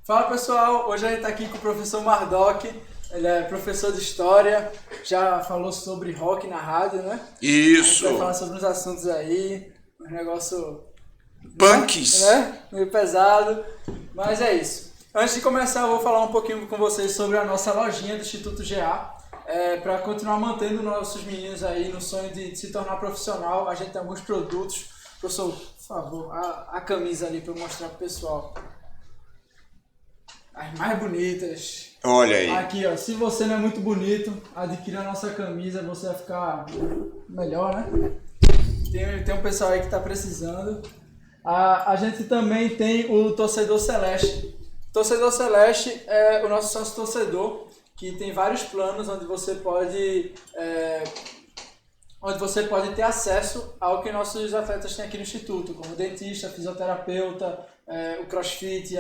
Fala pessoal, hoje a gente está aqui com o professor Mardoc, ele é professor de História, já falou sobre rock na rádio, né? Isso. A gente vai falar sobre uns assuntos aí, um negócio... Punks. Né? Meio pesado, mas é isso. Antes de começar, eu vou falar um pouquinho com vocês sobre a nossa lojinha do Instituto GA. Para continuar mantendo nossos meninos aí no sonho de se tornar profissional, a gente tem alguns produtos. Professor, por favor, a camisa ali para eu mostrar pro pessoal. As mais bonitas. Olha aí. Aqui, ó, se você não é muito bonito, adquira a nossa camisa, você vai ficar melhor, né? Tem um pessoal aí que está precisando. A gente também tem o Torcedor Celeste. Torcedor Celeste é o nosso sócio torcedor, que tem vários planos onde você pode ter acesso ao que nossos atletas têm aqui no Instituto, como dentista, fisioterapeuta, o crossfit,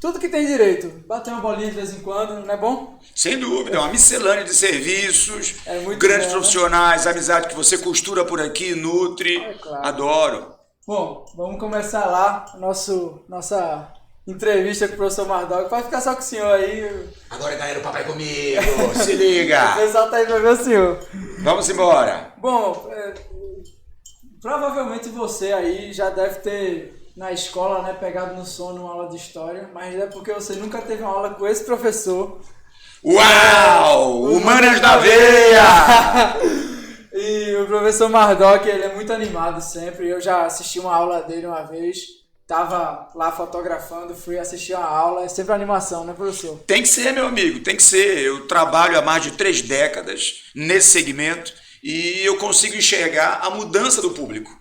tudo que tem direito. Bater uma bolinha de vez em quando, não é bom? Sem dúvida, é uma miscelânea de serviços, muito grandes bom, profissionais, né? Amizade que você costura por aqui, nutre, claro. Adoro. Bom, vamos começar lá nossa entrevista com o professor Mardoc. Pode ficar só com o senhor aí. Agora galera, o papai comigo, se liga. O pessoal tá aí pra ver o senhor. Vamos embora. Bom, provavelmente você aí já deve ter na escola, né, pegado no sono uma aula de história, mas é porque você nunca teve uma aula com esse professor. Uau! Humanas da veia! E o professor Mardoc, ele é muito animado sempre. Eu já assisti uma aula dele uma vez, tava lá fotografando, fui assistir a aula. É sempre animação, né, professor? Tem que ser, meu amigo, tem que ser. Eu trabalho há mais de 3 décadas nesse segmento e eu consigo enxergar a mudança do público.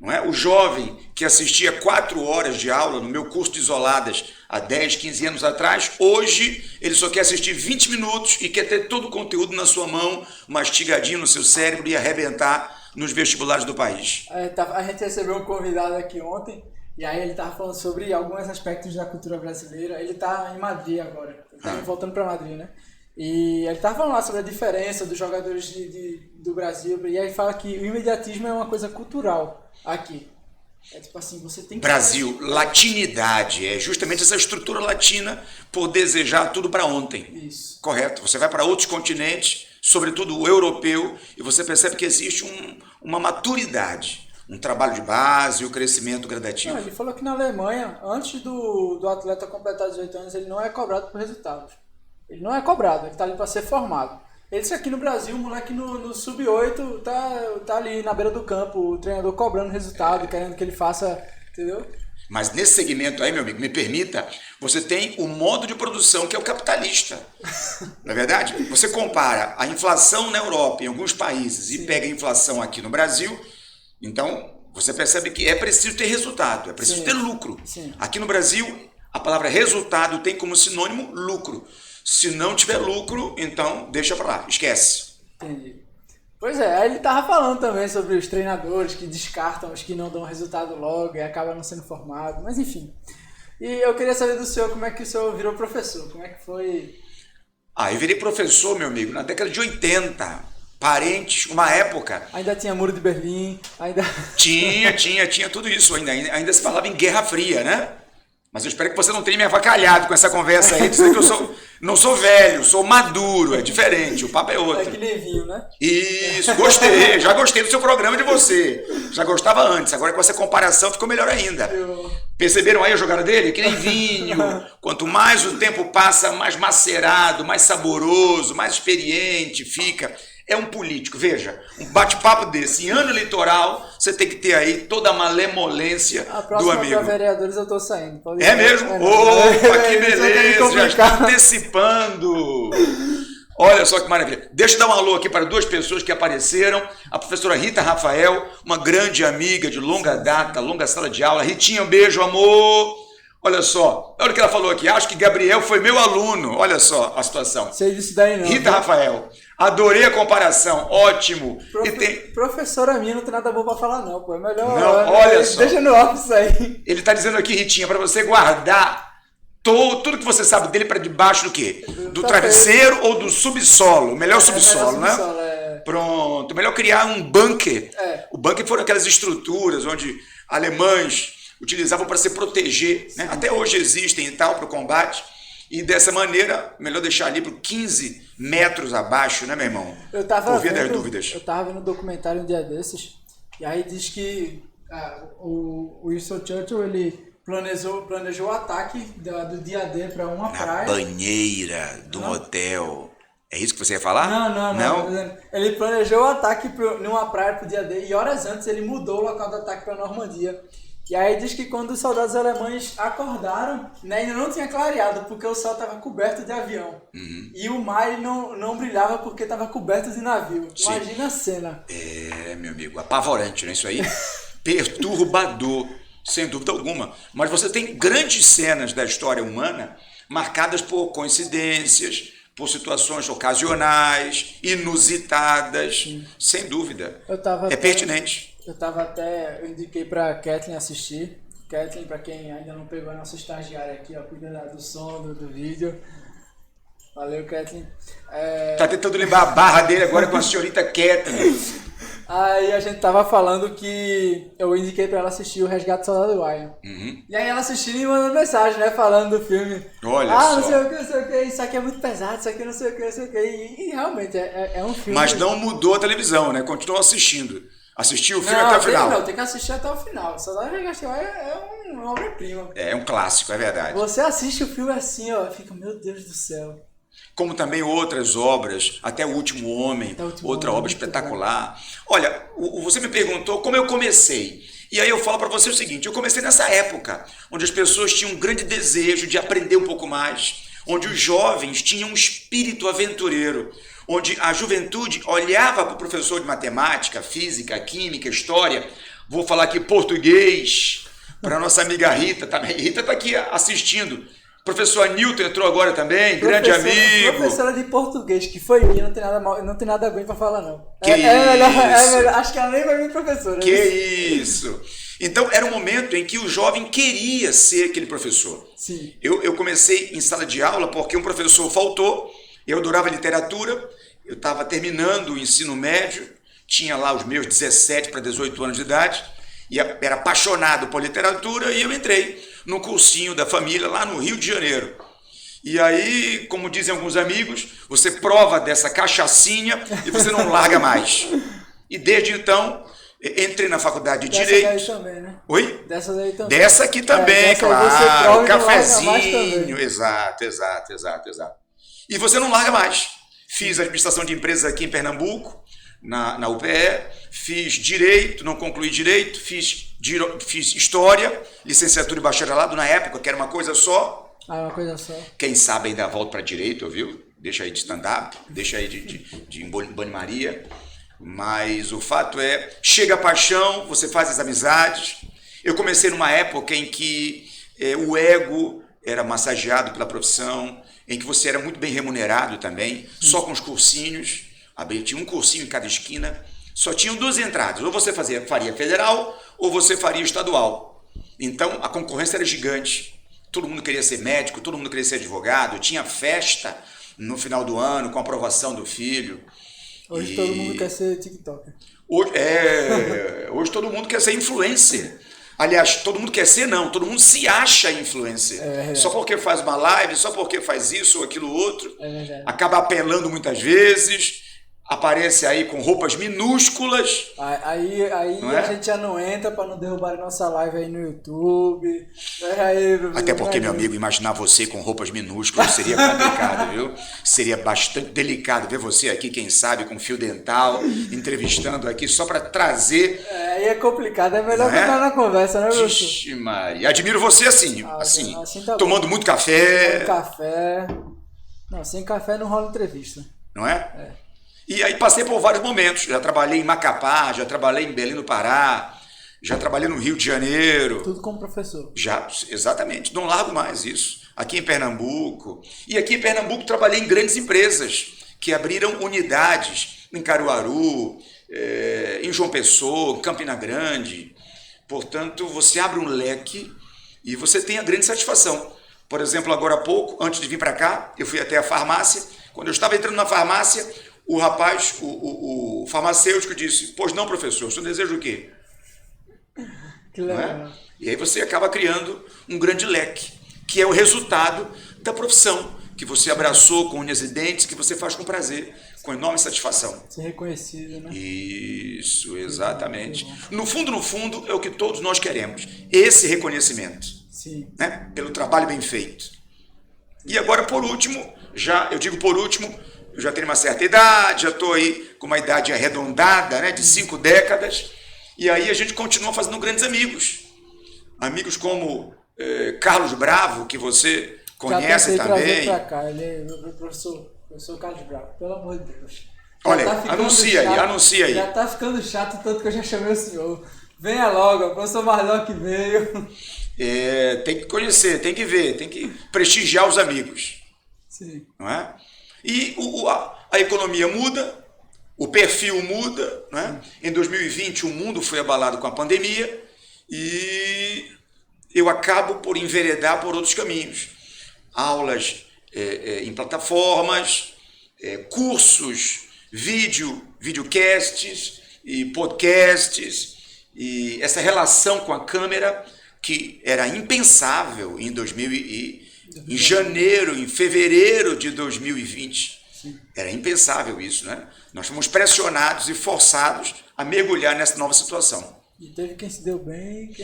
Não é? O jovem que assistia 4 horas de aula no meu curso de isoladas há 10, 15 anos atrás, hoje ele só quer assistir 20 minutos e quer ter todo o conteúdo na sua mão, mastigadinho no seu cérebro e arrebentar nos vestibuلاres do país. A gente recebeu um convidado aqui ontem e aí ele estava falando sobre alguns aspectos da cultura brasileira. Ele está em Madrid agora, está voltando para Madrid, né? E ele estava falando lá sobre a diferença dos jogadores do Brasil, e aí fala que o imediatismo é uma coisa cultural aqui. É tipo assim, você tem que... Brasil, latinidade, é justamente essa estrutura latina por desejar tudo para ontem. Isso. Correto. Você vai para outros continentes, sobretudo o europeu, e você percebe que existe uma maturidade, um trabalho de base, o crescimento gradativo. Não, ele falou que na Alemanha, antes do atleta completar 18 anos, ele não é cobrado por resultados. Ele não é cobrado, ele está ali para ser formado. Ele disse que aqui no Brasil, o moleque no sub-8 tá ali na beira do campo, o treinador cobrando resultado, querendo que ele faça, entendeu? Mas nesse segmento aí, meu amigo, me permita, você tem o modo de produção que é o capitalista. Não é verdade? Você compara a inflação na Europa, em alguns países, e pega a inflação aqui no Brasil, então você percebe que é preciso ter resultado, é preciso ter lucro. Sim. Aqui no Brasil, a palavra resultado tem como sinônimo lucro. Se não tiver lucro, então deixa pra lá, esquece. Entendi. Pois é, aí ele tava falando também sobre os treinadores que descartam os que não dão resultado logo e acabam não sendo formados, mas enfim. E eu queria saber do senhor como é que o senhor virou professor, como é que foi... Eu virei professor, meu amigo, na década de 80. Parentes, uma época... Ainda tinha Muro de Berlim, ainda... Tinha tudo isso, ainda se falava em Guerra Fria, né? Mas eu espero que você não tenha me avacalhado com essa conversa aí, dizendo que eu não sou velho, sou maduro, é diferente, o papo é outro. É que nem vinho, né? Isso, já gostei do seu programa de você. Já gostava antes, agora com essa comparação ficou melhor ainda. Perceberam aí a jogada dele? Que nem vinho. Quanto mais o tempo passa, mais macerado, mais saboroso, mais experiente fica. É um político, veja, um bate-papo desse, em ano eleitoral, você tem que ter aí toda a malemolência do amigo. Para vereadores eu tô saindo. É mesmo? Opa, que beleza, já está antecipando. Olha só que maravilha. Deixa eu dar um alô aqui para 2 pessoas que apareceram. A professora Rita Rafael, uma grande amiga de longa data, longa sala de aula. Ritinha, um beijo, amor. Olha só, olha o que ela falou aqui. Acho que Gabriel foi meu aluno. Olha só a situação. Sei disso daí não. Rita Rafael. Adorei a comparação, ótimo. Professora minha não tem nada bom pra falar não, pô. É melhor... Não, olha só. Deixa no off isso aí. Ele tá dizendo aqui, Ritinha, para você guardar tudo que você sabe dele para debaixo do quê? Do travesseiro ou do subsolo? Melhor subsolo, né? Pronto. Melhor criar um bunker. O bunker foram aquelas estruturas onde alemães utilizavam para se proteger, né? Até hoje existem e tal, para o combate. E dessa maneira, melhor deixar ali por 15 metros abaixo, né, meu irmão? Por via das dúvidas. Eu tava vendo um documentário um dia desses, e aí diz que o Winston Churchill, ele planejou o ataque do dia D para uma praia. Na banheira do motel. É isso que você ia falar? Não. Ele planejou o ataque numa praia pro dia D, e horas antes ele mudou o local do ataque para Normandia. E aí diz que quando os soldados alemães acordaram, né, ainda não tinha clareado, porque o céu estava coberto de avião. Uhum. E o mar não brilhava porque estava coberto de navio. Sim. Imagina a cena. Meu amigo, apavorante, né? Isso aí, perturbador, sem dúvida alguma. Mas você tem grandes cenas da história humana marcadas por coincidências, por situações ocasionais, inusitadas, sem dúvida. Pertinente. Eu indiquei pra Kathleen assistir. Kathleen, pra quem ainda não pegou a nossa estagiária aqui, ó, cuida do som, do vídeo. Valeu, Kathleen. Tá tentando lembrar a barra dele agora com a senhorita Kathleen. Aí a gente tava falando que eu indiquei pra ela assistir o Resgate do Soldado Ryan. Uhum. E aí ela assistiu e mandou mensagem, né, falando do filme. Olha só. Não sei o que, isso aqui é muito pesado, isso aqui não sei o que. E realmente é um filme... Mas não mudou a televisão, né? Continuou assistindo. Assistiu o filme até o final. Não, tem que assistir até o final. Soldado Resgate é uma obra-prima. É um clássico, é verdade. Você assiste o filme assim, ó, fica, meu Deus do céu. Como também outras obras, até O Último Homem, outra obra espetacular. Olha, você me perguntou como eu comecei. E aí eu falo para você o seguinte, eu comecei nessa época, onde as pessoas tinham um grande desejo de aprender um pouco mais, onde os jovens tinham um espírito aventureiro, onde a juventude olhava para o professor de matemática, física, química, história, vou falar aqui português, para a nossa amiga Rita também. Rita está aqui assistindo. Professor Newton entrou agora também, grande amigo. Professora de português, que foi minha, não tem nada ruim pra falar, não. Que melhor, acho que ela nem foi minha professora. Que isso! Então, era um momento em que o jovem queria ser aquele professor. Sim. Eu comecei em sala de aula porque um professor faltou, eu adorava literatura, eu estava terminando o ensino médio, tinha lá os meus 17 para 18 anos de idade, e era apaixonado por literatura, e eu entrei no cursinho da família lá no Rio de Janeiro. E aí, como dizem alguns amigos, você prova dessa cachaçinha e você não larga mais. E desde então, entrei na faculdade de Direito. Dessa daí também, né? Oi? Dessa daí também. Dessa aqui também, claro. O cafezinho. Exato. E você não larga mais. Fiz administração de empresas aqui em Pernambuco, na UPE, fiz Direito, não concluí Direito, fiz História, licenciatura e bacharelado na época, que era uma coisa só. Uma coisa só. Quem sabe ainda volta para Direito, viu? Deixa aí de stand-up, deixa aí de banho-maria. Mas o fato é, chega a paixão, você faz as amizades. Eu comecei numa época em que o ego era massageado pela profissão, em que você era muito bem remunerado também, só com os cursinhos. Tinha um cursinho em cada esquina, só tinham duas entradas, ou você faria federal ou você faria estadual. Então a concorrência era gigante, todo mundo queria ser médico, todo mundo queria ser advogado, tinha festa no final do ano com a aprovação do filho. Hoje todo mundo quer ser TikToker. Hoje todo mundo quer ser influencer. Aliás, todo mundo quer ser não, todo mundo se acha influencer. Só porque faz uma live, só porque faz isso ou aquilo outro, acaba apelando muitas vezes. Aparece aí com roupas minúsculas. Aí a gente já não entra para não derrubar nossa live aí no YouTube. Até porque, meu amigo, imaginar você com roupas minúsculas seria complicado, viu? Seria bastante delicado ver você aqui, quem sabe, com fio dental, entrevistando aqui só para trazer... Aí é complicado, é melhor ficar na conversa, né, professor? Vixe, Maria. Admiro você assim tá tomando muito café. Muito café. Não, sem café não rola entrevista. Não é? E aí passei por vários momentos, já trabalhei em Macapá, já trabalhei em Belém do Pará, já trabalhei no Rio de Janeiro. Tudo como professor. Já, exatamente, não largo mais isso. Aqui em Pernambuco. E aqui em Pernambuco trabalhei em grandes empresas que abriram unidades em Caruaru, em João Pessoa, em Campina Grande. Portanto, você abre um leque e você tem a grande satisfação. Por exemplo, agora há pouco, antes de vir para cá, eu fui até a farmácia. Quando eu estava entrando na farmácia, o rapaz, o farmacêutico disse, pois não, professor, o senhor deseja o quê? Que legal. E aí você acaba criando um grande leque, que é o resultado da profissão, que você abraçou com unhas e dentes, que você faz com prazer, com enorme satisfação. Ser reconhecido, né? Isso, exatamente. No fundo, é o que todos nós queremos. Esse reconhecimento. Sim. Né? Pelo trabalho bem feito. E agora, por último, eu já tenho uma certa idade, já estou aí com uma idade arredondada, né, de 5 décadas, e aí a gente continua fazendo grandes amigos. Amigos como Carlos Bravo, que você conhece também. Pra cá. Ele é o professor Carlos Bravo, pelo amor de Deus. Olha, anuncia aí. Já tá ficando chato, tanto que eu já chamei o senhor. Venha logo, o professor Marlon que veio. Tem que conhecer, tem que ver, tem que prestigiar os amigos. Sim. Não é? E a economia muda, o perfil muda. Não é? Em 2020 o mundo foi abalado com a pandemia e eu acabo por enveredar por outros caminhos. Aulas em plataformas, cursos, videocasts e podcasts, e essa relação com a câmera que era impensável em janeiro, em fevereiro de 2020. Sim. Era impensável isso, né? Nós fomos pressionados e forçados a mergulhar nessa nova situação. E teve quem se deu bem.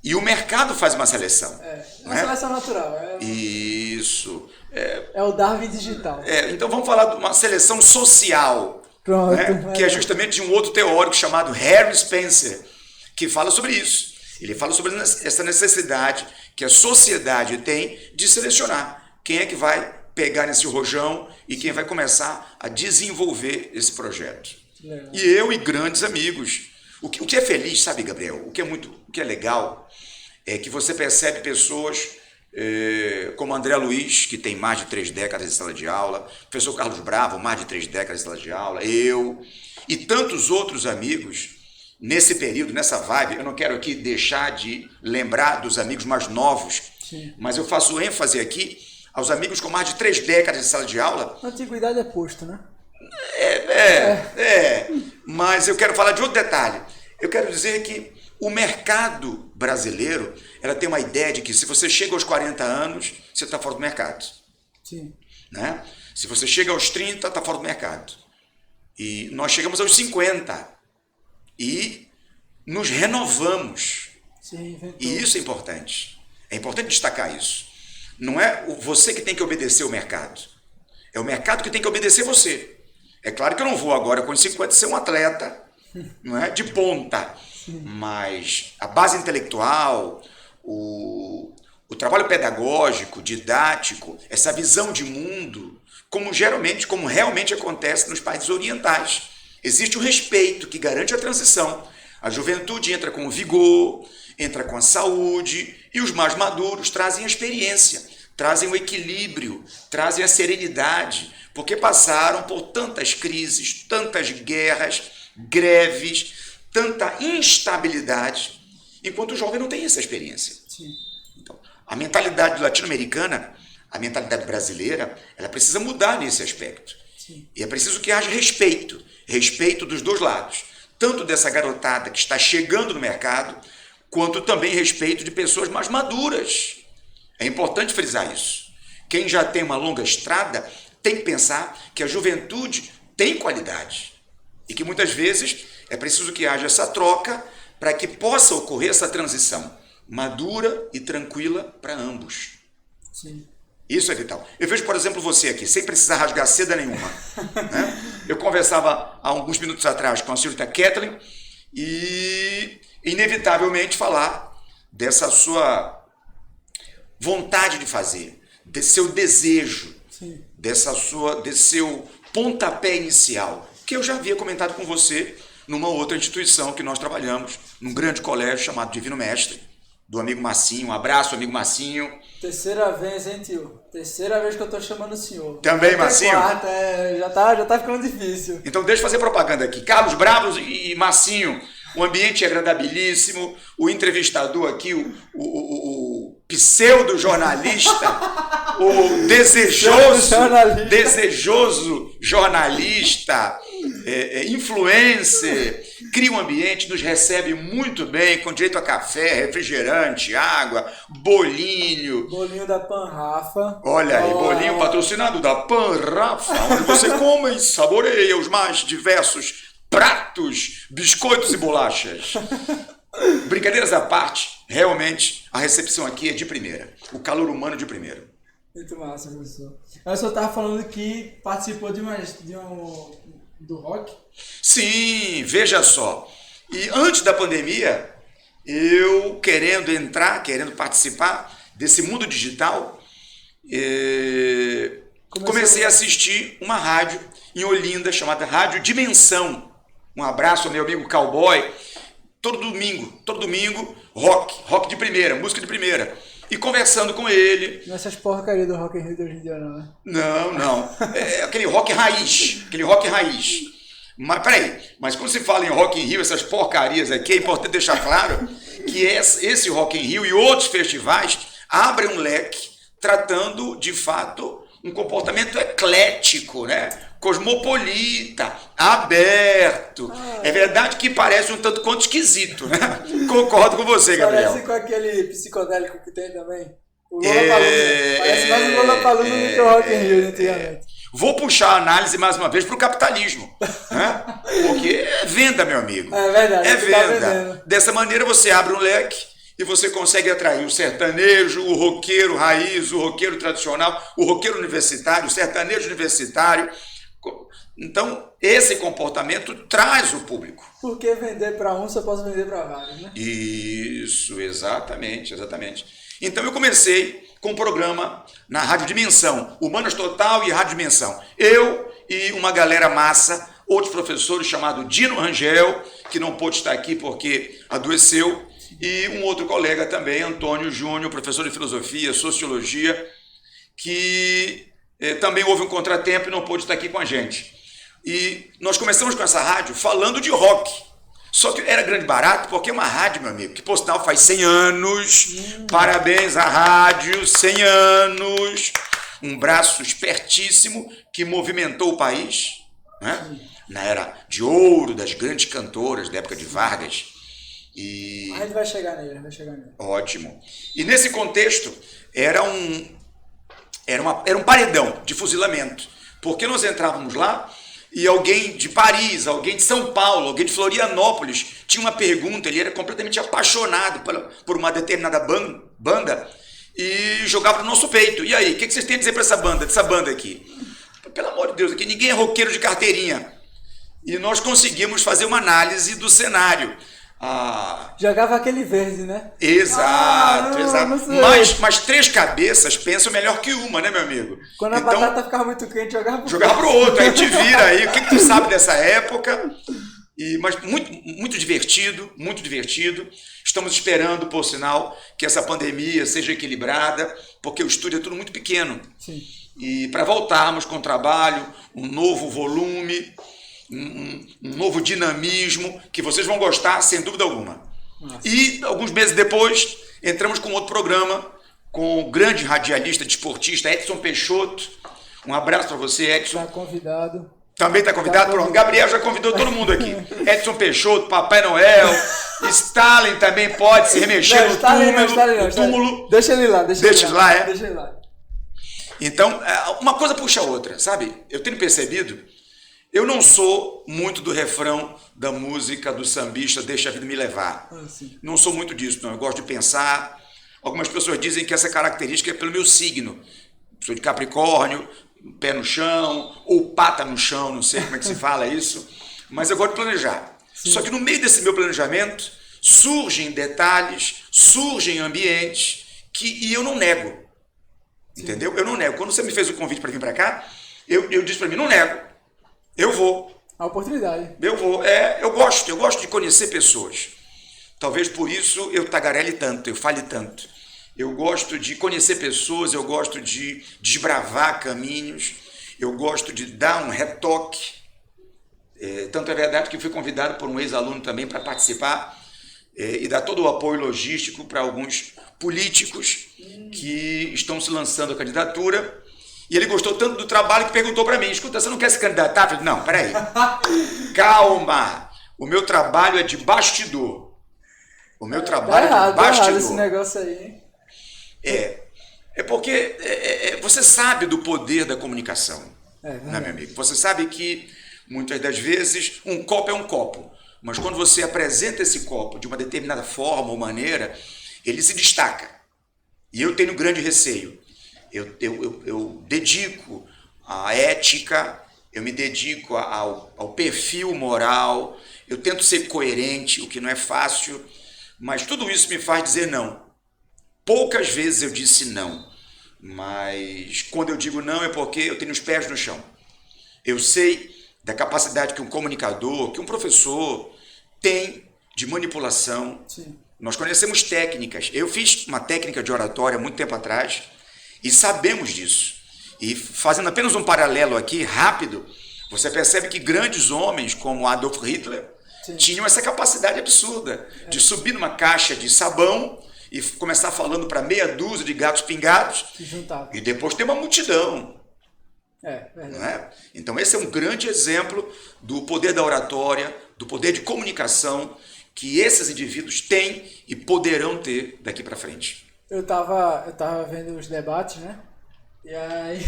E o mercado faz uma seleção. Uma seleção natural. Isso. É o Darwin digital. Então vamos falar de uma seleção social. Pronto. Né? Que é justamente de um outro teórico chamado Harry Spencer, que fala sobre isso. Ele fala sobre essa necessidade que a sociedade tem de selecionar quem é que vai pegar nesse rojão e quem vai começar a desenvolver esse projeto. Legal. E eu e grandes amigos. O que é feliz, sabe, Gabriel? O que é legal é que você percebe pessoas como André Luiz, que tem mais de 3 décadas de sala de aula, professor Carlos Bravo, mais de 3 décadas de sala de aula, eu e tantos outros amigos. Nesse período, nessa vibe, eu não quero aqui deixar de lembrar dos amigos mais novos, sim, mas eu faço ênfase aqui aos amigos com mais de 3 décadas de sala de aula. A antiguidade é posto, né? Mas eu quero falar de outro detalhe. Eu quero dizer que o mercado brasileiro, ela tem uma ideia de que se você chega aos 40 anos, você está fora do mercado. Sim. Né? Se você chega aos 30, está fora do mercado. E nós chegamos aos 50. E nos renovamos. E isso é importante. É importante destacar isso. Não é você que tem que obedecer o mercado. É o mercado que tem que obedecer você. É claro que eu não vou agora com 50 ser um atleta, não é, de ponta. Mas a base intelectual, o trabalho pedagógico, didático, essa visão de mundo, como realmente acontece nos países orientais. Existe o respeito que garante a transição. A juventude entra com o vigor, entra com a saúde, e os mais maduros trazem a experiência, trazem o equilíbrio, trazem a serenidade, porque passaram por tantas crises, tantas guerras, greves, tanta instabilidade, enquanto o jovem não tem essa experiência. Sim. Então, a mentalidade latino-americana, a mentalidade brasileira, ela precisa mudar nesse aspecto. Sim. E é preciso que haja respeito dos dois lados, tanto dessa garotada que está chegando no mercado, quanto também respeito de pessoas mais maduras. É importante frisar isso. Quem já tem uma longa estrada tem que pensar que a juventude tem qualidade e que muitas vezes é preciso que haja essa troca para que possa ocorrer essa transição madura e tranquila para ambos. Sim. Isso é vital. Eu vejo, por exemplo, você aqui, sem precisar rasgar seda nenhuma. Né? Eu conversava há alguns minutos atrás com a senhorita Kathleen e, inevitavelmente, falar dessa sua vontade de fazer, desse seu desejo, sim, desse seu pontapé inicial, que eu já havia comentado com você numa outra instituição que nós trabalhamos, num grande colégio chamado Divino Mestre, do amigo Massinho. Um abraço, amigo Massinho. Terceira vez, hein, tio? Terceira vez que eu tô chamando o senhor. Também, Massinho? Quarta, já tá ficando difícil. Então deixa eu fazer propaganda aqui. Carlos Bravos e Massinho, o ambiente é agradabilíssimo, o entrevistador aqui, o pseudo-jornalista, o desejoso jornalista, influencer, cria um ambiente, nos recebe muito bem, com direito a café, refrigerante, água, bolinho. Bolinho da Pan Rafa. Olha aí, bolinho patrocinado da Pan Rafa, onde você come e saboreia os mais diversos pratos, biscoitos e bolachas. Brincadeiras à parte, realmente a recepção aqui é de primeira. O calor humano de primeira. Muito massa, professor. Eu só estava falando que participou do rock. Sim, veja só. E antes da pandemia, eu querendo participar desse mundo digital, comecei a assistir uma rádio em Olinda chamada Rádio Dimensão. Um abraço ao meu amigo Cowboy. Todo domingo, rock de primeira, música de primeira. E conversando com ele. Não é essas porcarias do Rock in Rio de hoje em dia, não, né? Não. É aquele rock raiz. Mas peraí, mas quando se fala em Rock in Rio, essas porcarias aqui, é importante deixar claro que esse Rock in Rio e outros festivais abrem um leque tratando, de fato, um comportamento eclético, né? Cosmopolita, aberto. É verdade que parece um tanto quanto esquisito, né? Concordo com você, Gabriel. Parece com aquele psicodélico que tem também. O Lollapalooza. Parece mais um Lollapalooza do que o Rock in Rio, antigamente. Vou puxar a análise mais uma vez para o capitalismo, né? Porque é venda, meu amigo. É verdade. É venda. Dessa maneira você abre um leque e você consegue atrair o sertanejo, o roqueiro raiz, o roqueiro tradicional, o roqueiro universitário, o sertanejo universitário. Então, esse comportamento traz o público. Porque vender para um, só posso vender para vários, né? Isso, exatamente. Então, eu comecei com um programa na Rádio Dimensão, Humanas Total e Rádio Dimensão. Eu e uma galera massa, outros professores chamado Dino Rangel, que não pôde estar aqui porque adoeceu, e um outro colega também, Antônio Júnior, professor de filosofia, sociologia, que também houve um contratempo e não pôde estar aqui com a gente. E nós começamos com essa rádio falando de rock. Só que era grande barato porque é uma rádio, meu amigo, que por sinal faz 100 anos. Parabéns à rádio, 100 anos. Um braço espertíssimo que movimentou o país, né? Na era de ouro das grandes cantoras da época de Vargas. E... A gente vai chegar nele. Ótimo. E nesse contexto era um paredão de fuzilamento. Porque nós entrávamos lá e alguém de Paris, alguém de São Paulo, alguém de Florianópolis tinha uma pergunta, ele era completamente apaixonado por uma determinada banda e jogava no nosso peito. E aí, o que vocês têm a dizer para dessa banda aqui? Pelo amor de Deus, aqui ninguém é roqueiro de carteirinha. E nós conseguimos fazer uma análise do cenário. Jogava aquele verde, né? Exato. Mas três cabeças pensam melhor que uma, né, meu amigo? Quando a batata ficava muito quente, jogava pro outro. Aí te vira aí. O que tu sabe dessa época? Mas muito divertido. Estamos esperando, por sinal, que essa pandemia seja equilibrada, porque o estúdio é tudo muito pequeno. Sim. E para voltarmos com trabalho, um novo volume, um novo dinamismo, que vocês vão gostar, sem dúvida alguma. Nossa. E, alguns meses depois, entramos com outro programa, com o grande radialista, desportista, Edson Peixoto. Um abraço para você, Edson. Está convidado. Também está convidado? Pronto, Gabriel já convidou todo mundo aqui. Edson Peixoto, Papai Noel, Stalin também pode se remexer no túmulo. Deixa ele lá. Deixa ele Deixa ele lá. Então, uma coisa puxa a outra, sabe? Eu tenho percebido, eu não sou muito do refrão da música do sambista Deixa a Vida Me Levar. Não sou muito disso, não. Eu gosto de pensar. Algumas pessoas dizem que essa característica é pelo meu signo. Sou de Capricórnio, pé no chão, ou pata no chão, não sei como é que se fala isso. Mas eu gosto de planejar. Sim. Só que no meio desse meu planejamento, surgem detalhes, surgem ambientes e eu não nego. Sim. Entendeu? Eu não nego. Quando você me fez o convite para vir para cá, eu disse para mim, não nego. Eu vou. A oportunidade. Eu vou. Eu gosto de conhecer pessoas. Talvez por isso eu tagarele tanto, eu fale tanto. Eu gosto de conhecer pessoas, eu gosto de desbravar caminhos, eu gosto de dar um retoque. Tanto é verdade que fui convidado por um ex-aluno também para participar e dar todo o apoio logístico para alguns políticos que estão se lançando a candidatura. E ele gostou tanto do trabalho que perguntou para mim, escuta, você não quer se candidatar? Eu falei, não, peraí, calma, o meu trabalho é de bastidor. O meu trabalho é de bastidor. Tá errado esse negócio aí, hein? É porque você sabe do poder da comunicação, né, meu amigo? Você sabe que, muitas das vezes, um copo é um copo, mas quando você apresenta esse copo de uma determinada forma ou maneira, ele se destaca. E eu tenho grande receio. Eu dedico à ética, eu me dedico ao perfil moral, eu tento ser coerente, o que não é fácil, mas tudo isso me faz dizer não. Poucas vezes eu disse não, mas quando eu digo não é porque eu tenho os pés no chão. Eu sei da capacidade que um comunicador, que um professor tem de manipulação. Sim. Nós conhecemos técnicas. Eu fiz uma técnica de oratória muito tempo atrás e sabemos disso. E fazendo apenas um paralelo aqui, rápido, você percebe que grandes homens como Adolf Hitler tinham essa capacidade absurda de subir numa caixa de sabão e começar falando para meia dúzia de gatos pingados e depois ter uma multidão. Não é? Então esse é um grande exemplo do poder da oratória, do poder de comunicação que esses indivíduos têm e poderão ter daqui para frente. Eu tava vendo os debates, né? E aí...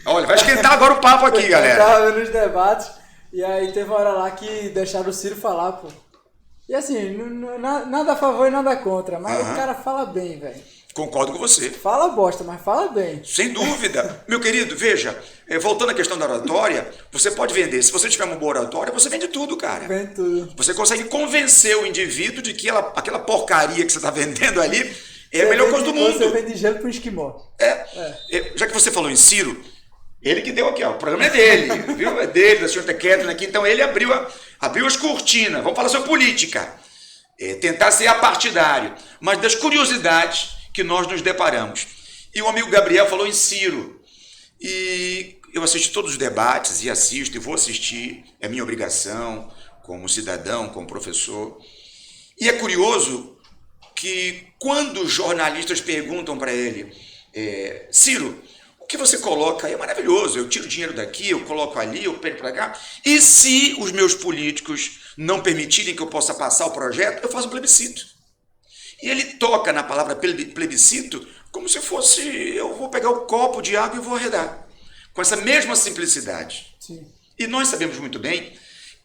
Olha, vai esquentar agora o papo aqui, galera. Eu tava vendo os debates e aí teve uma hora lá que deixaram o Ciro falar, pô. E assim, nada a favor e nada contra, mas o cara fala bem, velho. Concordo com você. Fala bosta, mas fala bem. Sem dúvida. Meu querido, veja, voltando à questão da oratória, você pode vender. Se você tiver uma boa oratória, você vende tudo, cara. Vende tudo. Você consegue convencer o indivíduo de que aquela porcaria que você está vendendo ali é a melhor coisa do mundo. Você vende gelo pro esquimó. Já que você falou em Ciro, ele que deu aqui, ó, o programa é dele, viu? É dele, da senhora Kathleen aqui. Então ele abriu as cortinas. Vamos falar sobre política. Tentar ser apartidário. Mas das curiosidades que nós nos deparamos. E o amigo Gabriel falou em Ciro. E eu assisti todos os debates, e assisto, e vou assistir, é minha obrigação, como cidadão, como professor. E é curioso que quando os jornalistas perguntam para ele, Ciro, o que você coloca aí é maravilhoso, eu tiro dinheiro daqui, eu coloco ali, eu pego para cá, e se os meus políticos não permitirem que eu possa passar o projeto, eu faço um plebiscito. E ele toca na palavra plebiscito como se fosse, eu vou pegar o copo de água e vou arredar. Com essa mesma simplicidade. Sim. E nós sabemos muito bem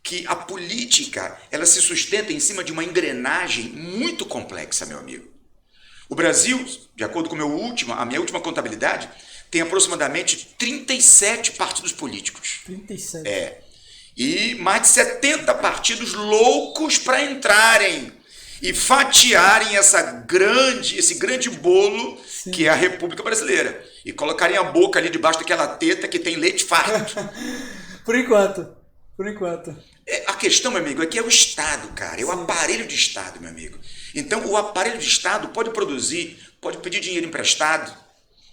que a política, ela se sustenta em cima de uma engrenagem muito complexa, meu amigo. O Brasil, de acordo com a minha última contabilidade, tem aproximadamente 37 partidos políticos. 37? E mais de 70 partidos loucos para entrarem e fatiarem esse grande bolo que é a República Brasileira. E colocarem a boca ali debaixo daquela teta que tem leite farto. Por enquanto. A questão, meu amigo, é que é o Estado, cara. É o aparelho de Estado, meu amigo. Então, o aparelho de Estado pode produzir, pode pedir dinheiro emprestado.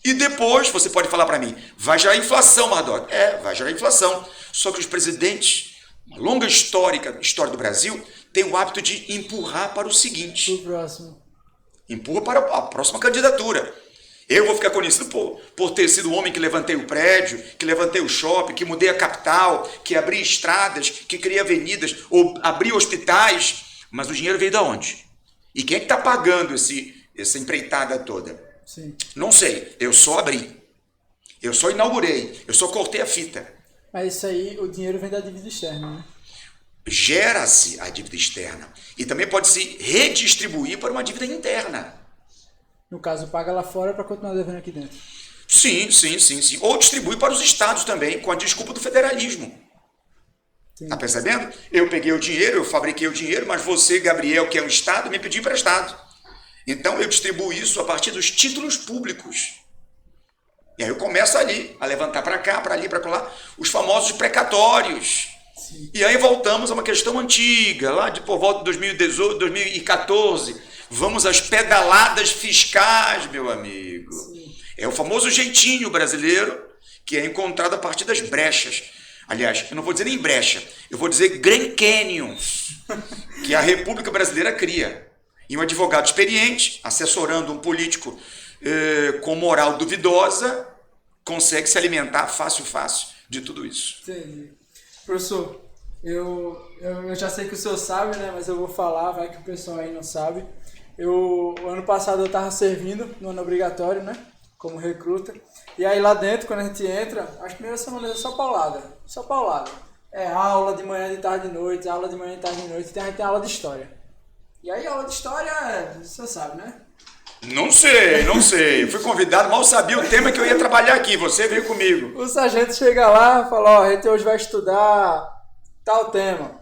E depois você pode falar para mim, vai gerar inflação, Mardoc. Vai gerar inflação. Só que os presidentes, uma longa história do Brasil, têm o hábito de empurrar para o seguinte. O próximo. Empurra para a próxima candidatura. Eu vou ficar conhecido por ter sido o homem que levantei o prédio, que levantei o shopping, que mudei a capital, que abri estradas, que criei avenidas, ou abri hospitais. Mas o dinheiro veio de onde? E quem é que está pagando essa empreitada toda? Sim. Não sei. Eu só abri. Eu só inaugurei. Eu só cortei a fita. Mas isso aí, o dinheiro vem da dívida externa, né? Gera-se a dívida externa. E também pode se redistribuir para uma dívida interna. No caso, paga lá fora para continuar devendo aqui dentro. Sim. Ou distribui para os estados também, com a desculpa do federalismo. Está percebendo? Eu peguei o dinheiro, eu fabriquei o dinheiro, mas você, Gabriel, que é um estado, me pediu emprestado. Então eu distribuo isso a partir dos títulos públicos. E aí eu começo ali, a levantar para cá, para ali, para lá, os famosos precatórios. Sim. E aí voltamos a uma questão antiga, lá de por volta de 2018, 2014. Vamos às pedaladas fiscais, meu amigo. Sim. É o famoso jeitinho brasileiro que é encontrado a partir das brechas. Aliás, eu não vou dizer nem brecha, eu vou dizer Grand Canyon, que a República Brasileira cria. E um advogado experiente, assessorando um político com moral duvidosa, consegue se alimentar fácil de tudo isso. Entendi. Professor, eu já sei que o senhor sabe, né? Mas eu vou falar, vai que o pessoal aí não sabe. Ano passado eu estava servindo no ano obrigatório, né? Como recruta. E aí lá dentro, quando a gente entra, as primeiras semanas é só paulada. Só paulada. É aula de manhã, de tarde, de noite, aula de manhã, de tarde, de noite. E a gente tem aula de história. E aí aula de história, você sabe, né? Não sei. Eu fui convidado, mal sabia o tema que eu ia trabalhar aqui. Você veio comigo. O sargento chega lá e fala, ó, a gente hoje vai estudar tal tema.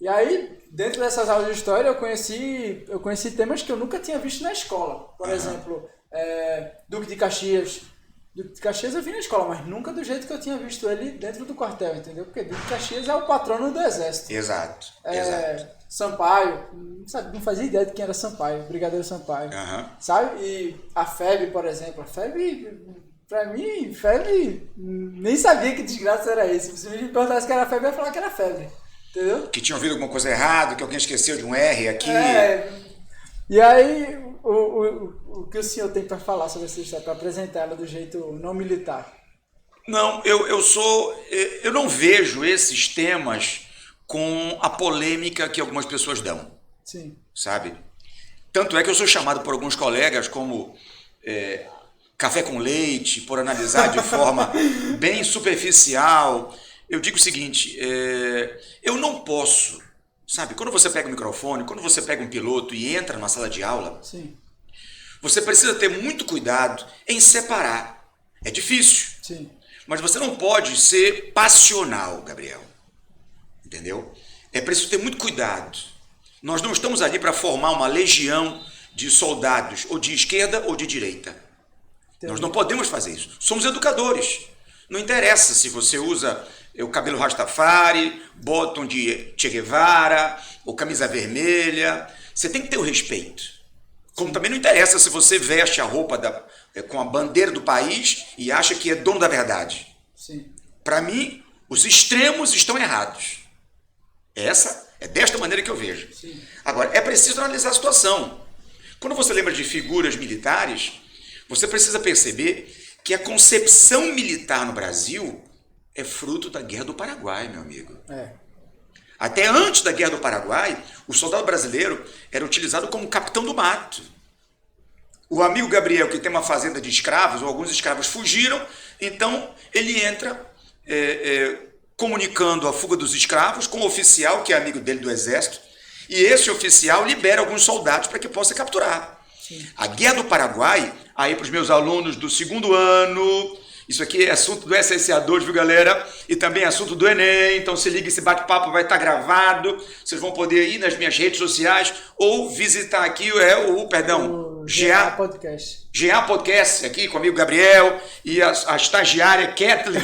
E aí, dentro dessas aulas de história, eu conheci temas que eu nunca tinha visto na escola. Por exemplo, Duque de Caxias. Duque de Caxias eu vi na escola, mas nunca do jeito que eu tinha visto ele dentro do quartel, entendeu? Porque Duque de Caxias é o patrono do exército. Exato. Sampaio, não fazia ideia de quem era Sampaio, Brigadeiro Sampaio. Sabe? E a FEB, por exemplo. A FEB, pra mim, nem sabia que desgraça era esse. Se me perguntasse que era FEB, eu ia falar que era FEB. Entendeu? Que tinha ouvido alguma coisa errada, que alguém esqueceu de um R aqui. E aí, o que o senhor tem para falar sobre essa história, para apresentá-la do jeito não militar? Não, eu não vejo esses temas com a polêmica que algumas pessoas dão. Sim. Sabe? Tanto é que eu sou chamado por alguns colegas como café com leite, por analisar de forma bem superficial. Eu digo o seguinte, eu não posso, sabe? Quando você pega o microfone, quando você pega um piloto e entra numa sala de aula, sim, você precisa ter muito cuidado em separar. É difícil, sim, mas você não pode ser passional, Gabriel. Entendeu? É preciso ter muito cuidado. Nós não estamos ali para formar uma legião de soldados, ou de esquerda ou de direita. Entendi. Nós não podemos fazer isso. Somos educadores. Não interessa se você usa o cabelo Rastafari, bottom de Che Guevara, ou camisa vermelha. Você tem que ter o respeito. Como também não interessa se você veste a roupa com a bandeira do país e acha que é dono da verdade. Para mim, os extremos estão errados. É desta maneira que eu vejo. Sim. Agora, é preciso analisar a situação. Quando você lembra de figuras militares, você precisa perceber que a concepção militar no Brasil é fruto da Guerra do Paraguai, meu amigo. Até antes da Guerra do Paraguai, o soldado brasileiro era utilizado como capitão do mato. O amigo Gabriel, que tem uma fazenda de escravos, ou alguns escravos fugiram, então ele entra comunicando a fuga dos escravos com o oficial, que é amigo dele do exército, e esse oficial libera alguns soldados para que possa capturar. Sim. A Guerra do Paraguai, aí para os meus alunos do 2º ano, isso aqui é assunto do SSA2, viu, galera? E também é assunto do Enem, então se liga, esse bate-papo vai estar gravado, vocês vão poder ir nas minhas redes sociais ou visitar aqui o GA Podcast. GA Podcast, aqui com o amigo Gabriel e a estagiária Kathleen.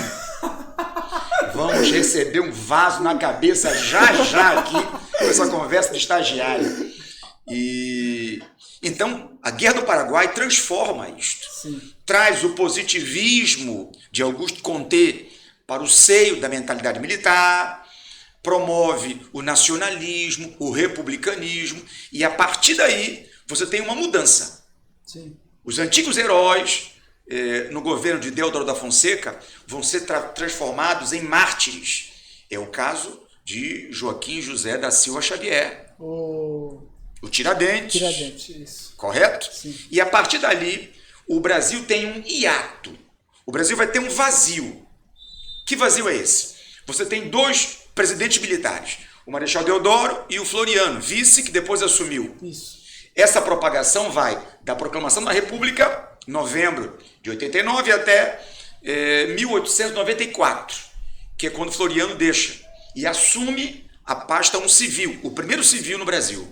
Vamos receber um vaso na cabeça já aqui com essa conversa de estagiário. E então a Guerra do Paraguai transforma isto. Sim. Traz o positivismo de Augusto Comte para o seio da mentalidade militar, promove o nacionalismo, o republicanismo, e a partir daí você tem uma mudança. Sim. Os antigos heróis no governo de Deodoro da Fonseca vão ser transformados em mártires. É o caso de Joaquim José da Silva Xavier. O Tiradentes. Isso. Correto? Sim. E a partir dali, o Brasil tem um hiato. O Brasil vai ter um vazio. Que vazio é esse? Você tem 2 presidentes militares, o Marechal Deodoro e o Floriano, vice, que depois assumiu. Isso. Essa propagação vai da proclamação da República, novembro de 89, até 1894, que é quando Floriano deixa e assume a pasta um civil, o primeiro civil no Brasil.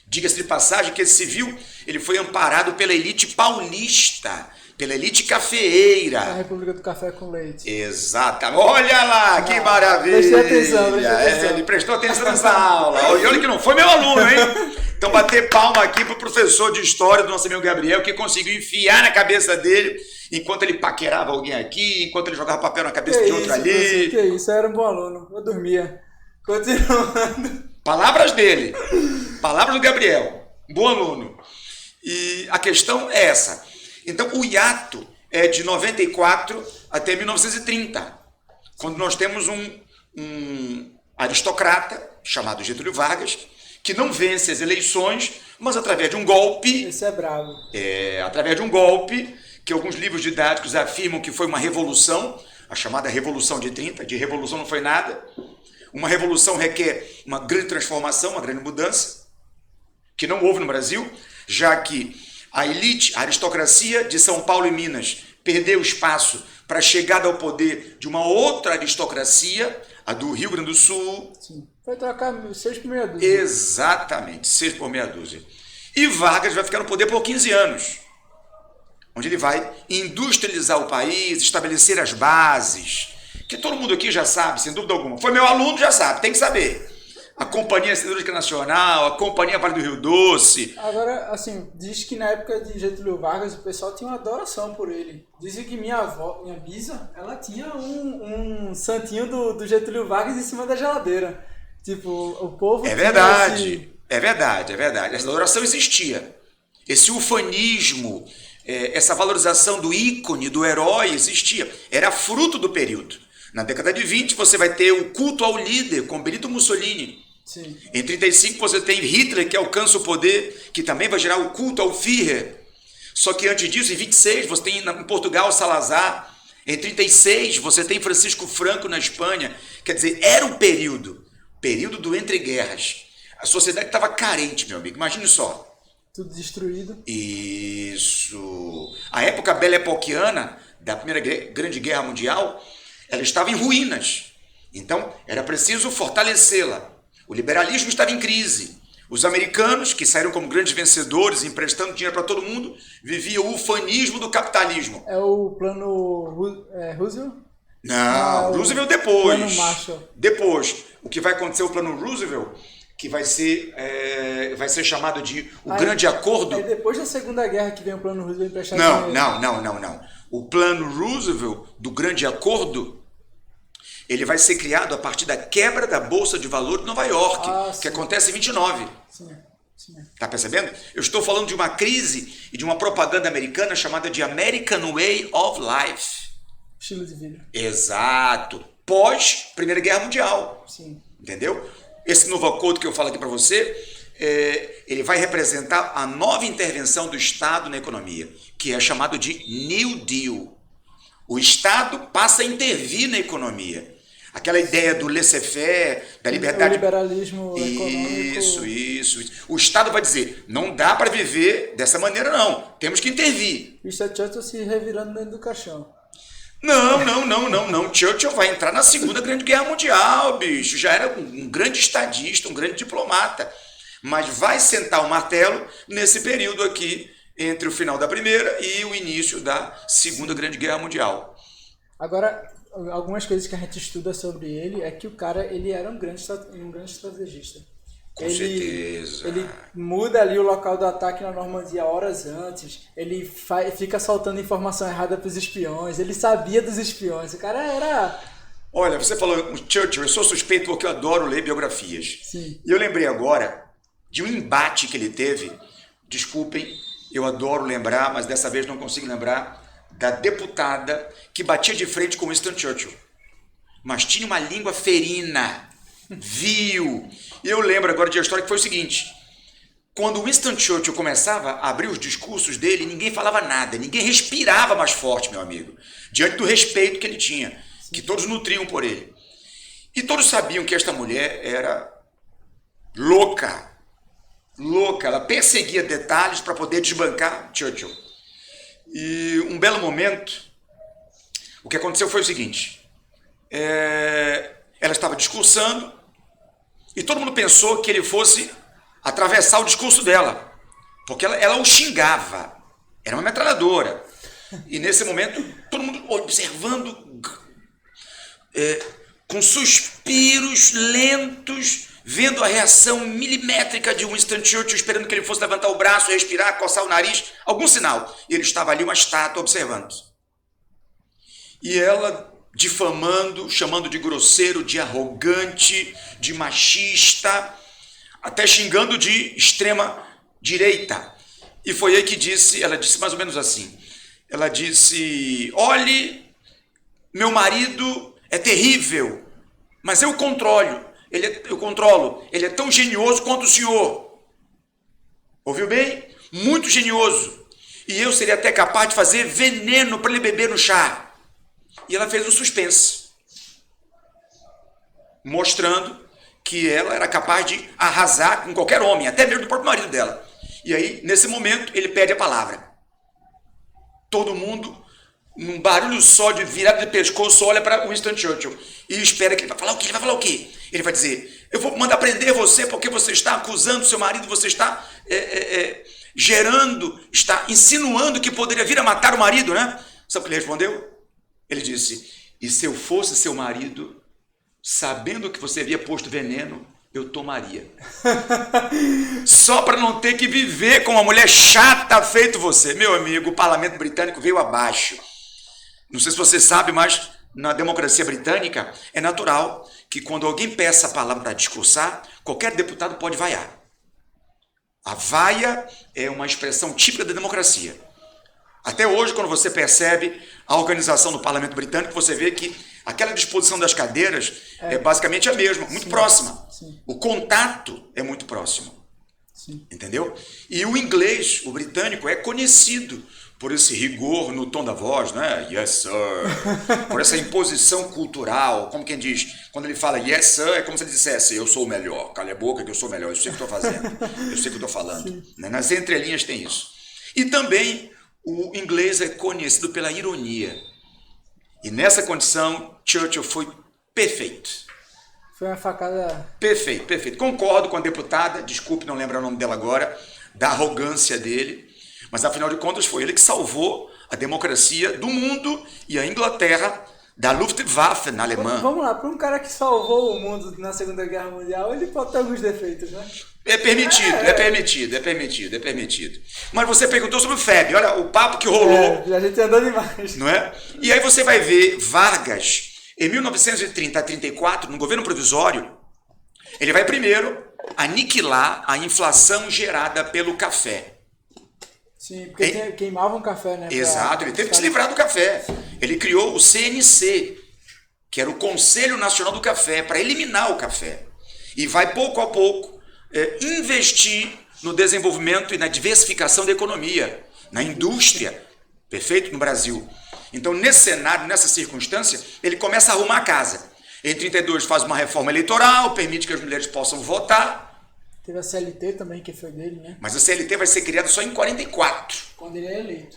Diga-se de passagem que esse civil ele foi amparado pela elite paulista, pela elite cafeeira. A República do Café com Leite. Exato. Olha lá, que maravilha. Prestei atenção. Ele prestou atenção nessa aula. E olha que não foi meu aluno, hein? Então bater palma aqui pro professor de história do nosso amigo Gabriel, que conseguiu enfiar na cabeça dele, enquanto ele paquerava alguém aqui, enquanto ele jogava papel na cabeça de outro ali. Que isso, eu era um bom aluno. Eu dormia. Continuando. Palavras dele. Palavras do Gabriel. Bom aluno. E a questão é essa. Então, o hiato é de 94 até 1930, quando nós temos um aristocrata chamado Getúlio Vargas, que não vence as eleições, mas através de um golpe... Esse é bravo. Através de um golpe, que alguns livros didáticos afirmam que foi uma revolução, a chamada Revolução de 30, de revolução não foi nada. Uma revolução requer uma grande transformação, uma grande mudança, que não houve no Brasil, já que a elite, a aristocracia de São Paulo e Minas, perdeu espaço para a chegada ao poder de uma outra aristocracia, a do Rio Grande do Sul. Sim. Foi trocar 6 por meia dúzia. Exatamente, 6 por meia dúzia. E Vargas vai ficar no poder por 15 anos, onde ele vai industrializar o país, estabelecer as bases, que todo mundo aqui já sabe, sem dúvida alguma. Foi meu aluno, já sabe, tem que saber. A Companhia Siderúrgica Nacional, a Companhia Vale do Rio Doce. Agora, assim, diz que na época de Getúlio Vargas o pessoal tinha uma adoração por ele. Dizem que minha avó, minha bisa, ela tinha um santinho do Getúlio Vargas em cima da geladeira. Tipo, o povo... É verdade, é verdade, é verdade. Essa adoração existia. Esse ufanismo, essa valorização do ícone, do herói existia. Era fruto do período. Na década de 20 você vai ter o culto ao líder com Benito Mussolini. Sim. Em 35 você tem Hitler, que alcança o poder, que também vai gerar o culto ao Führer. Só que antes disso, em 26, você tem em Portugal Salazar. Em 36 você tem Francisco Franco na Espanha. Quer dizer, era um período do entre-guerras. A sociedade estava carente, meu amigo. Imagine só. Tudo destruído. Isso. A época belle-époquiana da Primeira Grande Guerra Mundial, ela estava em ruínas. Então, era preciso fortalecê-la. O liberalismo estava em crise. Os americanos, que saíram como grandes vencedores, emprestando dinheiro para todo mundo, viviam o ufanismo do capitalismo. É o plano Roosevelt? Não, Roosevelt depois. Plano Marshall. Depois. O que vai acontecer, o plano Roosevelt, que vai ser chamado de o Grande Acordo. É depois da Segunda Guerra que vem o plano Roosevelt emprestar Não. dinheiro. O plano Roosevelt do Grande Acordo, ele vai ser criado a partir da quebra da Bolsa de Valores de Nova York, que acontece em 29. Sim. Tá percebendo? Eu estou falando de uma crise e de uma propaganda americana chamada de American Way of Life. Estilo de vida. Exato. Pós Primeira Guerra Mundial. Sim. Entendeu? Esse novo acordo que eu falo aqui para você, ele vai representar a nova intervenção do Estado na economia, que é chamado de New Deal. O Estado passa a intervir na economia. Aquela ideia do laissez-faire, da liberdade... O liberalismo econômico... Isso. O Estado vai dizer, não dá para viver dessa maneira não, temos que intervir. Isso é Churchill se revirando dentro do caixão. Não. Churchill vai entrar na Segunda Grande Guerra Mundial, bicho. Já era um grande estadista, um grande diplomata. Mas vai sentar o martelo nesse período aqui, entre o final da Primeira e o início da Segunda Grande Guerra Mundial. Agora, algumas coisas que a gente estuda sobre ele é que o cara ele era um grande estrategista. Com certeza. Ele muda ali o local do ataque na Normandia horas antes, ele fica soltando informação errada para os espiões, ele sabia dos espiões, o cara era... Olha, você falou Churchill, eu sou suspeito porque eu adoro ler biografias. Sim. E eu lembrei agora de um embate que ele teve, desculpem, eu adoro lembrar, mas dessa vez não consigo lembrar, da deputada que batia de frente com Winston Churchill. Mas tinha uma língua ferina, vil. E eu lembro agora de uma história que foi o seguinte. Quando Winston Churchill começava a abrir os discursos dele, ninguém falava nada, ninguém respirava mais forte, meu amigo, diante do respeito que ele tinha, que todos nutriam por ele. E todos sabiam que esta mulher era louca, ela perseguia detalhes para poder desbancar Churchill. E um belo momento, o que aconteceu foi o seguinte, ela estava discursando e todo mundo pensou que ele fosse atravessar o discurso dela, porque ela o xingava, era uma metralhadora. E nesse momento, todo mundo observando, com suspiros lentos, vendo a reação milimétrica de Winston Churchill, esperando que ele fosse levantar o braço, respirar, coçar o nariz, algum sinal. E ele estava ali, uma estátua, observando. E ela difamando, chamando de grosseiro, de arrogante, de machista, até xingando de extrema direita. E foi aí que ela disse mais ou menos assim, ela disse: olhe, meu marido é terrível, mas eu controlo. Ele é tão genioso quanto o senhor. Ouviu bem? Muito genioso. E eu seria até capaz de fazer veneno para ele beber no chá. E ela fez um suspense, mostrando que ela era capaz de arrasar com qualquer homem, até mesmo do próprio marido dela. E aí, nesse momento, ele pede a palavra. Todo mundo, num barulho só de virada de pescoço, olha para Winston Churchill e espera que ele vai falar o quê? Ele vai falar o quê? Ele vai dizer: eu vou mandar prender você porque você está acusando seu marido, você está está insinuando que poderia vir a matar o marido, né? Sabe o que ele respondeu? Ele disse: e se eu fosse seu marido, sabendo que você havia posto veneno, eu tomaria. Só para não ter que viver com uma mulher chata feito você. Meu amigo, o parlamento britânico veio abaixo. Não sei se você sabe, mas na democracia britânica é natural que quando alguém peça a palavra para discursar, qualquer deputado pode vaiar. A vaia é uma expressão típica da democracia. Até hoje, quando você percebe a organização do parlamento britânico, você vê que aquela disposição das cadeiras é basicamente a mesma, muito próxima. Sim. O contato é muito próximo. Sim. Entendeu? E o inglês, o britânico, é conhecido por esse rigor no tom da voz, né? Yes, sir. Por essa imposição cultural, como quem diz, quando ele fala yes, sir, é como se ele dissesse: eu sou o melhor, cala a boca que eu sou o melhor, eu sei o que estou fazendo, eu sei o que estou falando. Né? Nas entrelinhas tem isso. E também o inglês é conhecido pela ironia. E nessa condição, Churchill foi perfeito. Foi uma facada... Perfeito, perfeito. Concordo com a deputada, desculpe, não lembro o nome dela agora, da arrogância dele, mas afinal de contas foi ele que salvou a democracia do mundo e a Inglaterra da Luftwaffe na Alemanha. Vamos lá, para um cara que salvou o mundo na Segunda Guerra Mundial, ele pode ter alguns defeitos, né? É permitido. Mas você perguntou sobre o FEB, olha o papo que rolou. A gente andou demais. Não é? E aí você vai ver Vargas, em 1930 a 34, no governo provisório, ele vai primeiro aniquilar a inflação gerada pelo café. Sim, porque queimavam café, né? Exato, ele teve que se livrar do café. Ele criou o CNC, que era o Conselho Nacional do Café, para eliminar o café. E vai pouco a pouco investir no desenvolvimento e na diversificação da economia, na indústria, perfeito, no Brasil. Então, nesse cenário, nessa circunstância, ele começa a arrumar a casa. Em 32 faz uma reforma eleitoral, permite que as mulheres possam votar. Teve a CLT também, que foi dele, né? Mas a CLT vai ser criada só em 44. Quando ele é eleito.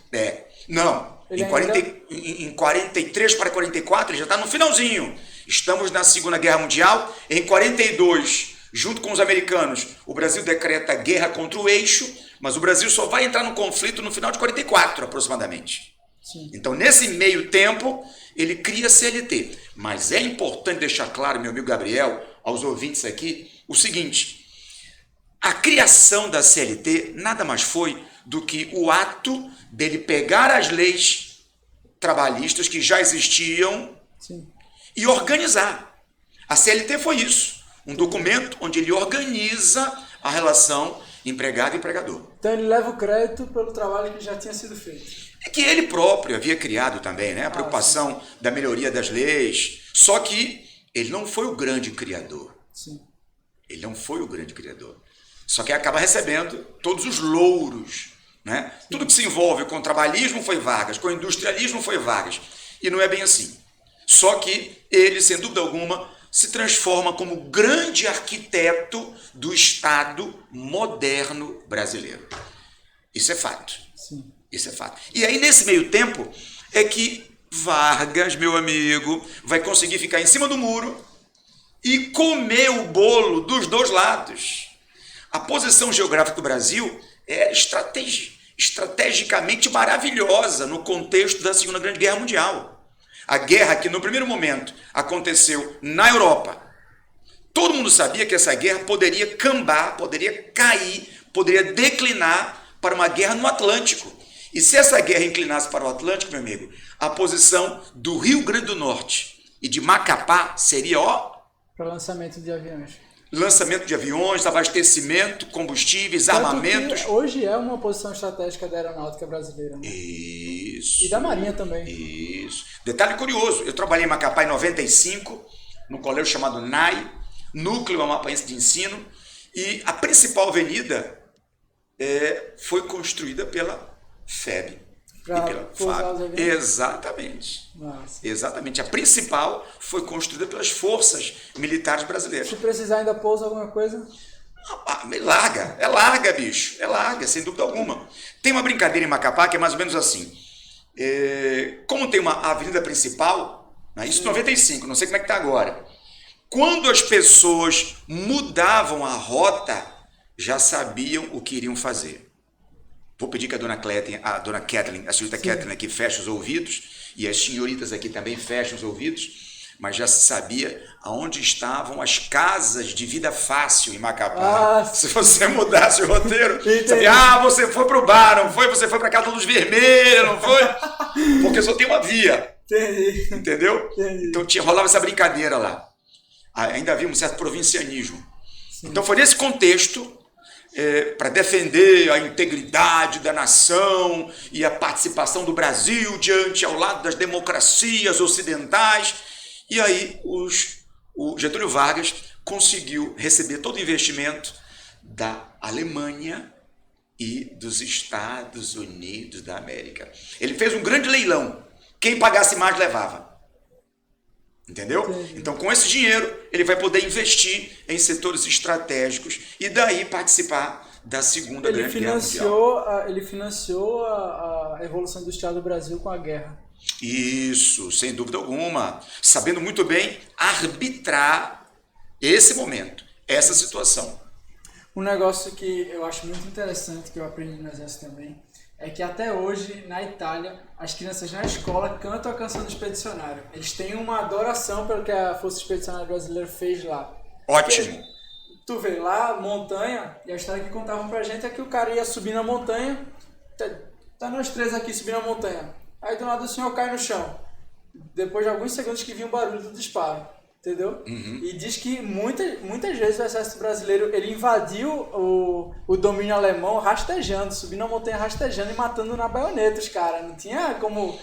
Não. Em 43 para 44, ele já está no finalzinho. Estamos na Segunda Guerra Mundial. Em 42, junto com os americanos, o Brasil decreta guerra contra o eixo, mas o Brasil só vai entrar no conflito no final de 44, aproximadamente. Sim. Então, nesse meio tempo, ele cria a CLT. Mas é importante deixar claro, meu amigo Gabriel, aos ouvintes aqui, o seguinte: a criação da CLT nada mais foi do que o ato dele pegar as leis trabalhistas que já existiam. Sim. E organizar. A CLT foi isso, um documento onde ele organiza a relação empregado e empregador. Então ele leva o crédito pelo trabalho que já tinha sido feito. É que ele próprio havia criado também, né? A preocupação da melhoria das leis. Só que ele não foi o grande criador. Sim. Ele não foi o grande criador. Só que acaba recebendo todos os louros, né? Tudo que se envolve com o trabalhismo foi Vargas, com o industrialismo foi Vargas. E não é bem assim. Só que ele, sem dúvida alguma, se transforma como grande arquiteto do Estado moderno brasileiro. Isso é fato. Sim. Isso é fato. E aí, nesse meio tempo, é que Vargas, meu amigo, vai conseguir ficar em cima do muro e comer o bolo dos dois lados. A posição geográfica do Brasil é estrategicamente maravilhosa no contexto da Segunda Grande Guerra Mundial. A guerra que, no primeiro momento, aconteceu na Europa. Todo mundo sabia que essa guerra poderia cambar, poderia cair, poderia declinar para uma guerra no Atlântico. E se essa guerra inclinasse para o Atlântico, meu amigo, a posição do Rio Grande do Norte e de Macapá seria, para lançamento de aviões. Lançamento de aviões, abastecimento, combustíveis, Tanto armamentos. hoje é uma posição estratégica da aeronáutica brasileira. Né? Isso. E da Marinha também. Isso. Detalhe curioso, eu trabalhei em Macapá em 95, num colégio chamado NAI, Núcleo Amapaense de Ensino, e a principal avenida foi construída pela FEB. Pra E pela pousar os FAB. aviões? Exatamente. Nossa. Exatamente. A principal foi construída pelas forças militares brasileiras. Se precisar ainda pousa alguma coisa... É larga, bicho. É larga, sem dúvida alguma. Tem uma brincadeira em Macapá que é mais ou menos assim. Como tem uma avenida principal, né, isso em 95, não sei como é que está agora. Quando as pessoas mudavam a rota, já sabiam o que iriam fazer. Vou pedir que a dona Kathleen, a senhorita Kathleen aqui feche os ouvidos, e as senhoritas aqui também fechem os ouvidos, mas já se sabia aonde estavam as casas de vida fácil em Macapá. Se você mudasse o roteiro, sabia, você foi pro bar, não foi? Você foi pra casa da luz vermelha, não foi? Porque só tem uma via. Entendi. Entendeu? Entendi. Então rolava essa brincadeira lá. Ainda havia um certo provincianismo. Sim. Então foi nesse contexto, para defender a integridade da nação e a participação do Brasil ao lado das democracias ocidentais. E aí o Getúlio Vargas conseguiu receber todo o investimento da Alemanha e dos Estados Unidos da América. Ele fez um grande leilão. Quem pagasse mais levava. Entendeu? Entendi. Então, com esse dinheiro, ele vai poder investir em setores estratégicos e daí participar da Segunda Grande Guerra Mundial. Ele financiou a Revolução Industrial do Brasil com a guerra. Isso, sem dúvida alguma. Sabendo muito bem arbitrar esse momento, essa situação. Um negócio que eu acho muito interessante, que eu aprendi no Exército também, é que até hoje, na Itália, as crianças na escola cantam a canção do expedicionário. Eles têm uma adoração pelo que a Força Expedicionária Brasileira fez lá. Ótimo. Porque, tu vê lá, montanha, e a história que contavam pra gente é que o cara ia subir na montanha, tá nós três aqui subindo a montanha. Aí do nada o senhor cai no chão. Depois de alguns segundos que vinha o barulho do disparo. Entendeu? Uhum. E diz que muitas vezes o exército brasileiro ele invadiu o domínio alemão rastejando, subindo a montanha rastejando e matando na baioneta os caras. Não tinha como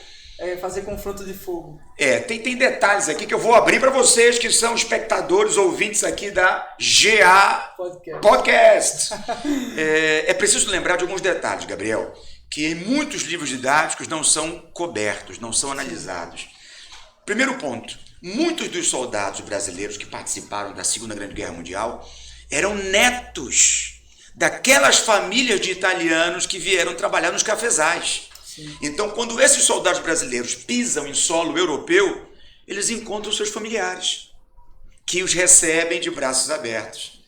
fazer confronto de fogo. Tem detalhes aqui que eu vou abrir para vocês que são espectadores, ouvintes aqui da GA Podcast. É preciso lembrar de alguns detalhes, Gabriel, que em muitos livros didáticos não são cobertos, não são analisados. Primeiro ponto. Muitos dos soldados brasileiros que participaram da Segunda Grande Guerra Mundial eram netos daquelas famílias de italianos que vieram trabalhar nos cafezais. Sim. Então, quando esses soldados brasileiros pisam em solo europeu, eles encontram seus familiares, que os recebem de braços abertos.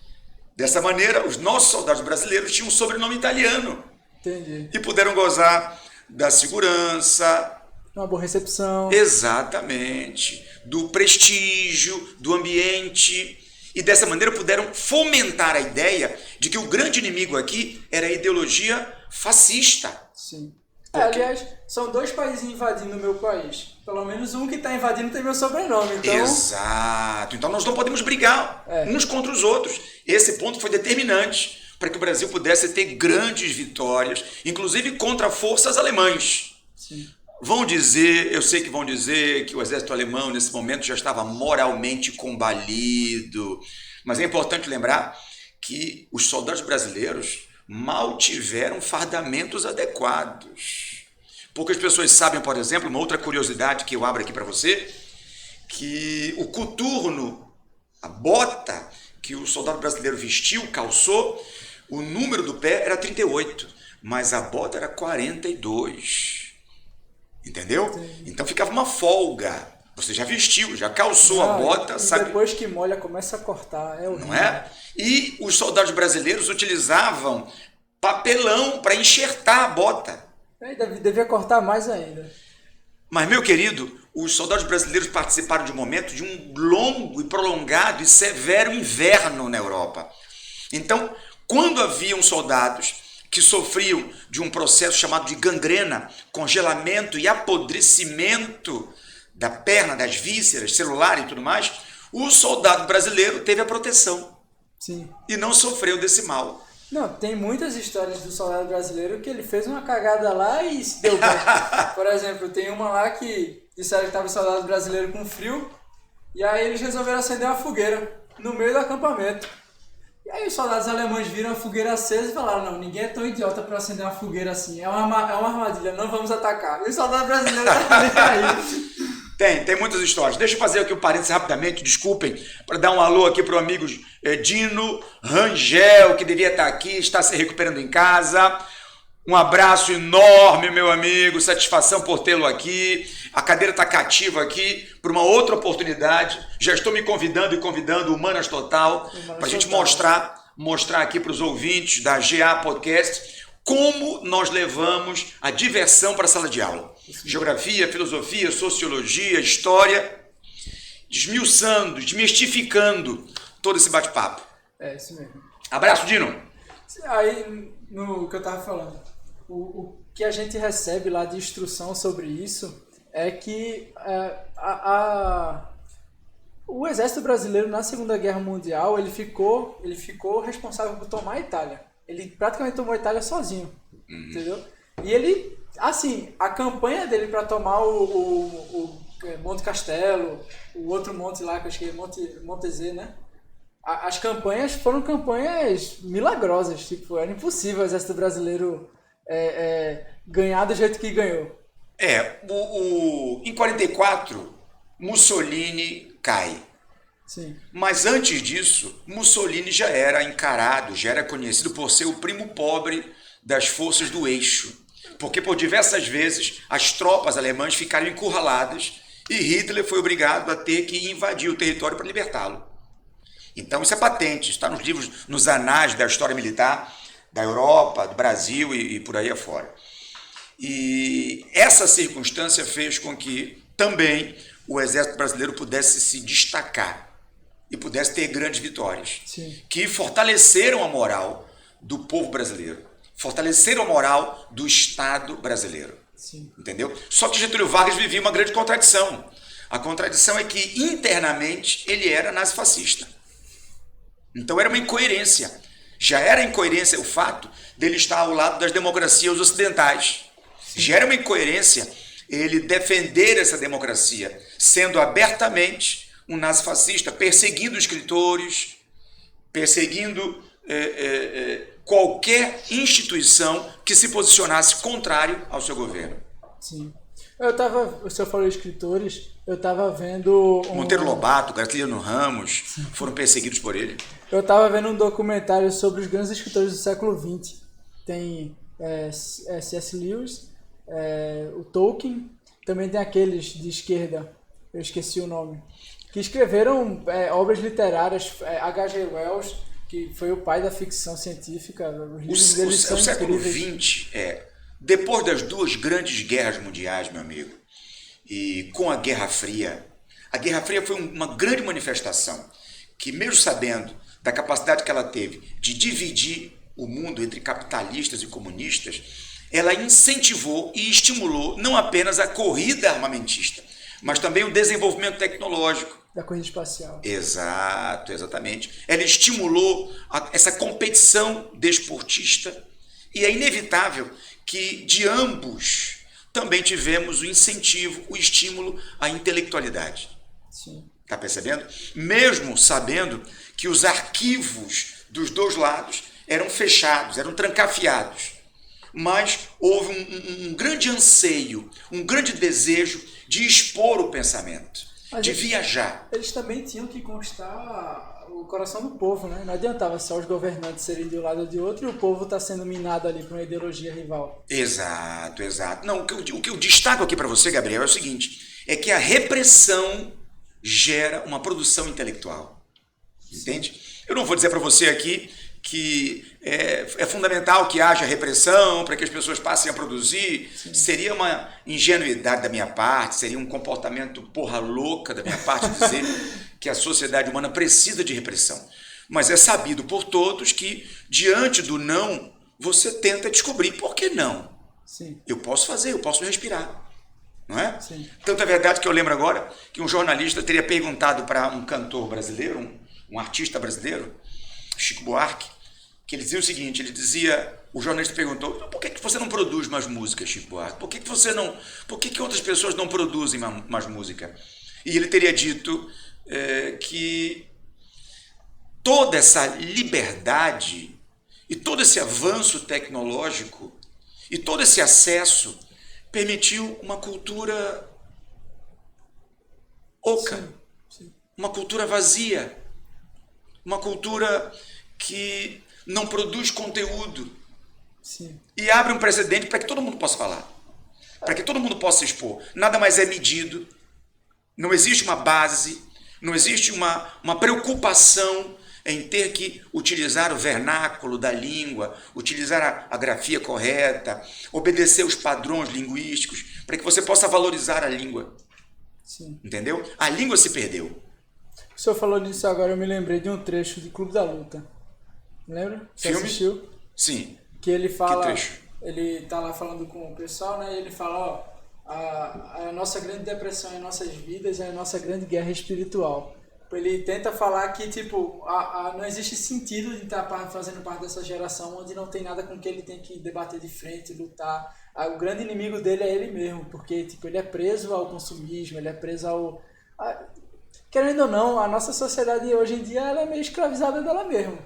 Dessa maneira, os nossos soldados brasileiros tinham um sobrenome italiano. Entendi. E puderam gozar da segurança, uma boa recepção. Exatamente. Do prestígio, do ambiente. E dessa maneira puderam fomentar a ideia de que o grande inimigo aqui era a ideologia fascista. Sim. Aliás, são dois países invadindo o meu país. Pelo menos um que está invadindo tem meu sobrenome. Então... Exato. Então nós não podemos brigar uns contra os outros. Esse ponto foi determinante para que o Brasil pudesse ter grandes vitórias, inclusive contra forças alemãs. Sim. Eu sei que vão dizer que o exército alemão nesse momento já estava moralmente combalido, mas é importante lembrar que os soldados brasileiros mal tiveram fardamentos adequados. Poucas pessoas sabem, por exemplo, uma outra curiosidade que eu abro aqui para você, que o coturno, a bota que o soldado brasileiro vestiu, calçou, o número do pé era 38, mas a bota era 42. Entendeu? Sim. Então ficava uma folga. Você já vestiu, já calçou a bota. E depois que molha, começa a cortar. Não é? E os soldados brasileiros utilizavam papelão para enxertar a bota. Devia cortar mais ainda. Mas, meu querido, os soldados brasileiros participaram de um momento de um longo e prolongado e severo inverno na Europa. Então, quando haviam soldados que sofriam de um processo chamado de gangrena, congelamento e apodrecimento da perna, das vísceras, celular e tudo mais, o soldado brasileiro teve a proteção. Sim. E não sofreu desse mal. Não, tem muitas histórias do soldado brasileiro que ele fez uma cagada lá e se deu bem. Por exemplo, tem uma lá que disseram que estava o soldado brasileiro com frio e aí eles resolveram acender uma fogueira no meio do acampamento. E aí os soldados alemães viram a fogueira acesa e falaram, não, ninguém é tão idiota para acender uma fogueira assim, é uma armadilha, não vamos atacar. E o soldado brasileiro tá nem aí. Tem muitas histórias. Deixa eu fazer aqui um parênteses rapidamente, desculpem, para dar um alô aqui para o amigo Dino Rangel, que devia estar aqui, está se recuperando em casa. Um abraço enorme, meu amigo, satisfação por tê-lo aqui. A cadeira está cativa aqui para uma outra oportunidade. Já estou me convidando e convidando o Humanas Total para a gente mostrar aqui para os ouvintes da GA Podcast como nós levamos a diversão para a sala de aula. Geografia, filosofia, sociologia, história, desmistificando todo esse bate-papo. É, isso mesmo. Abraço, Dino. Aí, no que eu estava falando, o que a gente recebe lá de instrução sobre isso é que o exército brasileiro na Segunda Guerra Mundial ele ficou responsável por tomar a Itália. Ele praticamente tomou a Itália sozinho, entendeu? E ele, assim, a campanha dele para tomar o Monte Castelo, o outro monte lá, que eu acho que é Montezê, né? As campanhas foram campanhas milagrosas, tipo, era impossível o exército brasileiro ganhar do jeito que ganhou. Em 44, Mussolini cai. Sim. Mas antes disso, Mussolini já era encarado, já era conhecido por ser o primo pobre das forças do eixo. Porque por diversas vezes as tropas alemãs ficaram encurraladas e Hitler foi obrigado a ter que invadir o território para libertá-lo. Então isso é patente, está nos livros, nos anais da história militar da Europa, do Brasil e por aí afora. E essa circunstância fez com que também o exército brasileiro pudesse se destacar e pudesse ter grandes vitórias. Sim. Que fortaleceram a moral do povo brasileiro, fortaleceram a moral do Estado brasileiro. Sim. Entendeu? Só que Getúlio Vargas vivia uma grande contradição. A contradição é que internamente ele era nazifascista. Então era uma incoerência. Já era incoerência o fato dele estar ao lado das democracias ocidentais. Sim. Já era uma incoerência ele defender essa democracia, sendo abertamente um nazifascista, perseguindo escritores, perseguindo qualquer instituição que se posicionasse contrário ao seu governo. Sim. O senhor falou de escritores, eu estava vendo... Monteiro Lobato, Graciliano Ramos, foram perseguidos por ele. Eu estava vendo um documentário sobre os grandes escritores do século XX. Tem C.S. Lewis, o Tolkien, também tem aqueles de esquerda, eu esqueci o nome, que escreveram obras literárias, H.G. Wells, que foi o pai da ficção científica. Os livros dele são o século incríveis. XX, depois das duas grandes guerras mundiais, meu amigo, e com a Guerra Fria foi uma grande manifestação que, mesmo sabendo da capacidade que ela teve de dividir o mundo entre capitalistas e comunistas, ela incentivou e estimulou não apenas a corrida armamentista, mas também o desenvolvimento tecnológico. Da corrida espacial. Exato, exatamente. Ela estimulou essa competição desportista e é inevitável que de ambos também tivemos o incentivo, o estímulo à intelectualidade. Sim. Tá percebendo? Mesmo sabendo que os arquivos dos dois lados eram fechados, eram trancafiados. Mas houve um grande anseio, um grande desejo de expor o pensamento, de viajar. Eles também tinham que conquistar o coração do povo, né? Não adiantava só os governantes serem de um lado ou de outro e o povo está sendo minado ali por uma ideologia rival. Exato, exato. Não, o que eu destaco aqui para você, Gabriel, é o seguinte, é que a repressão gera uma produção intelectual. Entende? Eu não vou dizer para você aqui que é fundamental que haja repressão para que as pessoas passem a produzir. Sim. Seria uma ingenuidade da minha parte, seria um comportamento porra louca da minha parte dizer que a sociedade humana precisa de repressão. Mas é sabido por todos que, diante do não, você tenta descobrir por que não. Sim. Eu posso fazer, eu posso respirar. Não é? Sim. Tanto é verdade que eu lembro agora que um jornalista teria perguntado para um cantor brasileiro, um artista brasileiro, Chico Buarque, que ele dizia o seguinte, o jornalista perguntou, por que você não produz mais música, Chico Buarque? Por que outras pessoas não produzem mais música? E ele teria dito que toda essa liberdade e todo esse avanço tecnológico e todo esse acesso permitiu uma cultura oca, Sim. uma cultura vazia, uma cultura que não produz conteúdo. Sim. E abre um precedente para que todo mundo possa falar, para que todo mundo possa se expor. Nada mais é medido, não existe uma base, não existe uma preocupação em ter que utilizar o vernáculo da língua, utilizar a grafia correta, obedecer os padrões linguísticos, para que você possa valorizar a língua. Sim. Entendeu? A língua se perdeu. O senhor falou disso agora, eu me lembrei de um trecho de Clube da Luta. Lembra? Você Filme? assistiu? Sim. Que ele fala, Que trecho? ele tá lá falando com o pessoal, né? E ele fala, ó, a nossa grande depressão em nossas vidas é a nossa grande guerra espiritual. Ele tenta falar que, tipo, não existe sentido de estar fazendo parte dessa geração onde não tem nada com que ele tem que debater de frente, lutar. O grande inimigo dele é ele mesmo, porque, tipo, ele é preso ao consumismo, ele é preso ao... Querendo ou não, a nossa sociedade hoje em dia ela é meio escravizada dela mesma.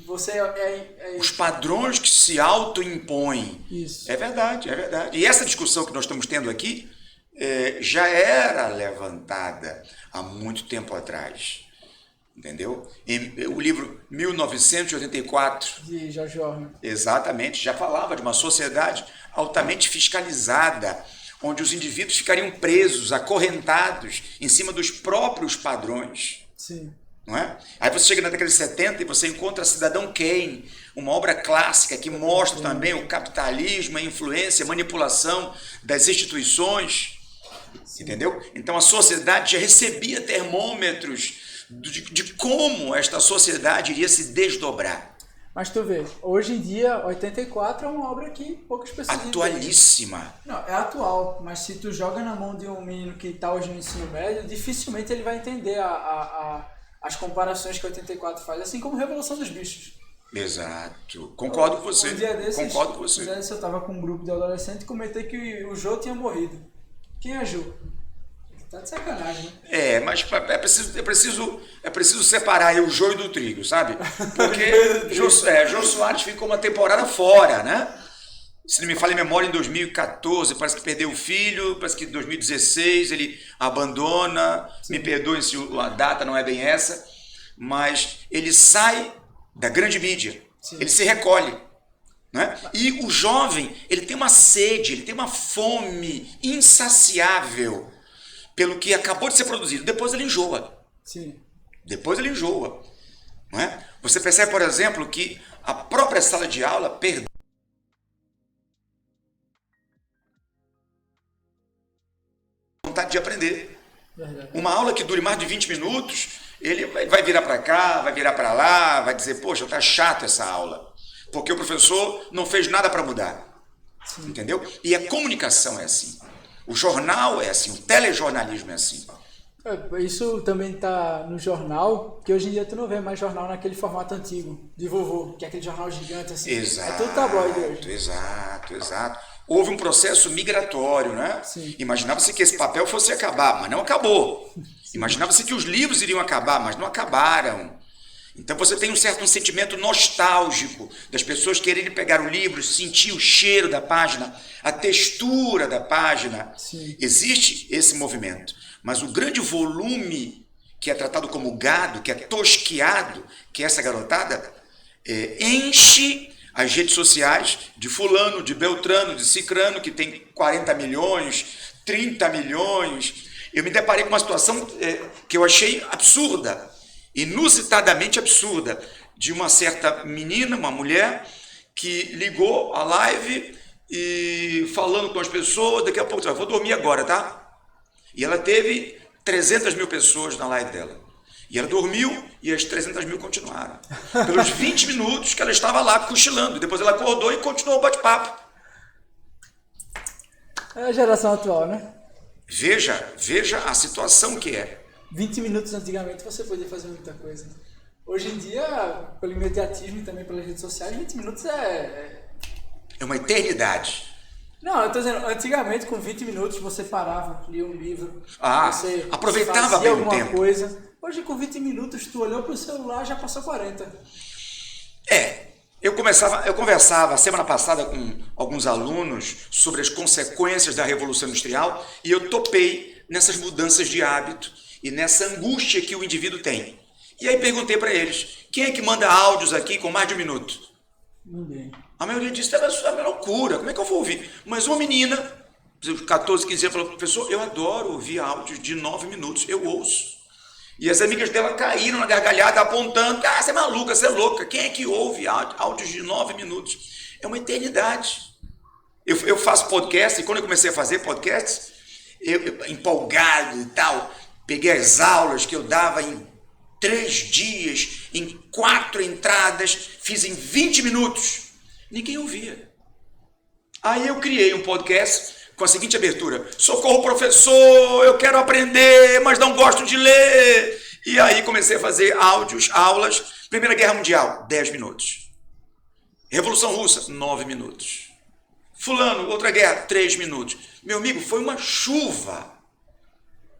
Você Os padrões que se autoimpõem. Isso. É verdade, é verdade. E essa discussão que nós estamos tendo aqui já era levantada há muito tempo atrás. Entendeu? O livro 1984, De George Orwell. exatamente, já falava de uma sociedade altamente fiscalizada, onde os indivíduos ficariam presos, acorrentados em cima dos próprios padrões. Sim. Não é? Aí você chega na década de 70 e você encontra Cidadão Kane, uma obra clássica que mostra também o capitalismo, a influência, a manipulação das instituições. Sim. Entendeu? Então a sociedade já recebia termômetros de como esta sociedade iria se desdobrar. Mas tu vê, hoje em dia, 84 é uma obra que poucas pessoas atualíssima. entendem. Não, é atual, mas se tu joga na mão de um menino que está hoje no ensino médio, dificilmente ele vai entender as comparações que 84 faz, assim como Revolução dos Bichos. Exato. Concordo com você. Um dia desses, Concordo com você. Um dia desses eu estava com um grupo de adolescentes e comentei que o Jô tinha morrido. Quem é Jô? Tá de sacanagem, né? Mas é preciso separar aí o joio do trigo, sabe? Porque Jô Soares ficou uma temporada fora, né? Se não me falha a memória, em 2014, parece que perdeu o filho, parece que em 2016 ele abandona, me perdoem se a data não é bem essa, mas ele sai da grande mídia, sim, ele se recolhe. Né? E o jovem, ele tem uma sede, ele tem uma fome insaciável pelo que acabou de ser produzido. Depois ele enjoa. Sim. Depois ele enjoa. Não é? Você percebe, por exemplo, que a própria sala de aula perdeu vontade de aprender. Verdade. Uma aula que dure mais de 20 minutos, ele vai virar para cá, vai virar para lá, vai dizer, poxa, tá chato essa aula. Porque o professor não fez nada para mudar. Sim. Entendeu? E a comunicação é assim. O jornal é assim, o telejornalismo é assim. Isso também tá no jornal, que hoje em dia tu não vê mais jornal naquele formato antigo, de vovô, que é aquele jornal gigante assim. Exato, é tudo tabloide hoje. Exato. Houve um processo migratório, né? Sim. Imaginava-se que esse papel fosse acabar, mas não acabou. Imaginava-se que os livros iriam acabar, mas não acabaram. Então você tem um certo sentimento nostálgico das pessoas quererem pegar o livro, sentir o cheiro da página, a textura da página. Sim. Existe esse movimento, mas o grande volume que é tratado como gado, que é tosquiado, que é essa garotada, enche as redes sociais de fulano, de beltrano, de cicrano, que tem 40 milhões, 30 milhões. Eu me deparei com uma situação que eu achei absurda, inusitadamente absurda, de uma certa menina, uma mulher, que ligou a live e falando com as pessoas, daqui a pouco, vou dormir agora, tá? E ela teve 300 mil pessoas na live dela. E ela dormiu e as 300 mil continuaram. Pelos 20 minutos que ela estava lá cochilando. Depois ela acordou e continuou o bate-papo. É a geração atual, né? Veja a situação que é. 20 minutos antigamente você podia fazer muita coisa. Hoje em dia, pelo imediatismo e também pelas redes sociais, 20 minutos É uma eternidade. Não, eu tô dizendo, antigamente com 20 minutos você parava, lia um livro, você aproveitava fazia bem o alguma tempo. coisa. Hoje com 20 minutos tu olhou pro celular, já passou 40. Eu conversava semana passada com alguns alunos sobre as consequências da Revolução Industrial e eu topei nessas mudanças de hábito e nessa angústia que o indivíduo tem. E aí perguntei para eles, quem é que manda áudios aqui com mais de 1 minuto? Ninguém. A maioria disse, é uma loucura, como é que eu vou ouvir? Mas uma menina, 14, 15 anos, falou, professor, eu adoro ouvir áudios de 9 minutos, eu ouço. E as amigas dela caíram na gargalhada, apontando, você é maluca, você é louca, quem é que ouve áudios de 9 minutos? É uma eternidade. Eu faço podcast, e quando eu comecei a fazer podcasts, eu empolgado e tal, peguei as aulas que eu dava em 3 dias, em 4 entradas, fiz em 20 minutos. Ninguém ouvia. Aí eu criei um podcast com a seguinte abertura: socorro, professor, eu quero aprender, mas não gosto de ler. E aí comecei a fazer áudios, aulas. Primeira Guerra Mundial, 10 minutos. Revolução Russa, 9 minutos. Fulano, outra guerra, 3 minutos. Meu amigo, foi uma chuva.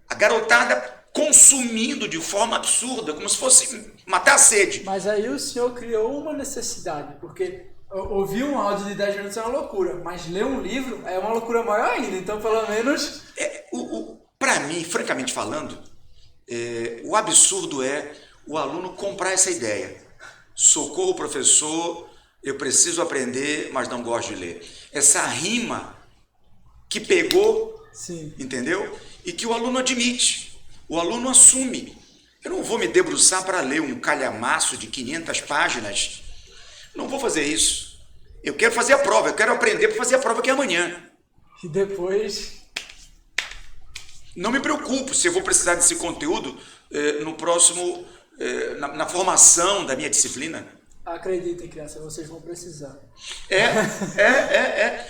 A garotada consumindo de forma absurda, como se fosse matar a sede. Mas aí o senhor criou uma necessidade, porque ouvir um áudio de 10 minutos é uma loucura, mas ler um livro é uma loucura maior ainda, então pelo menos... Para mim, francamente falando, o absurdo é o aluno comprar essa ideia. Socorro, professor, eu preciso aprender, mas não gosto de ler. Essa rima que pegou, Sim. Entendeu? E que o aluno admite. O aluno assume. Eu não vou me debruçar para ler um calhamaço de 500 páginas. Não vou fazer isso. Eu quero fazer a prova. Eu quero aprender para fazer a prova que é amanhã. E depois... Não me preocupo se eu vou precisar desse conteúdo no próximo... na formação da minha disciplina. Acreditem, criança, vocês vão precisar.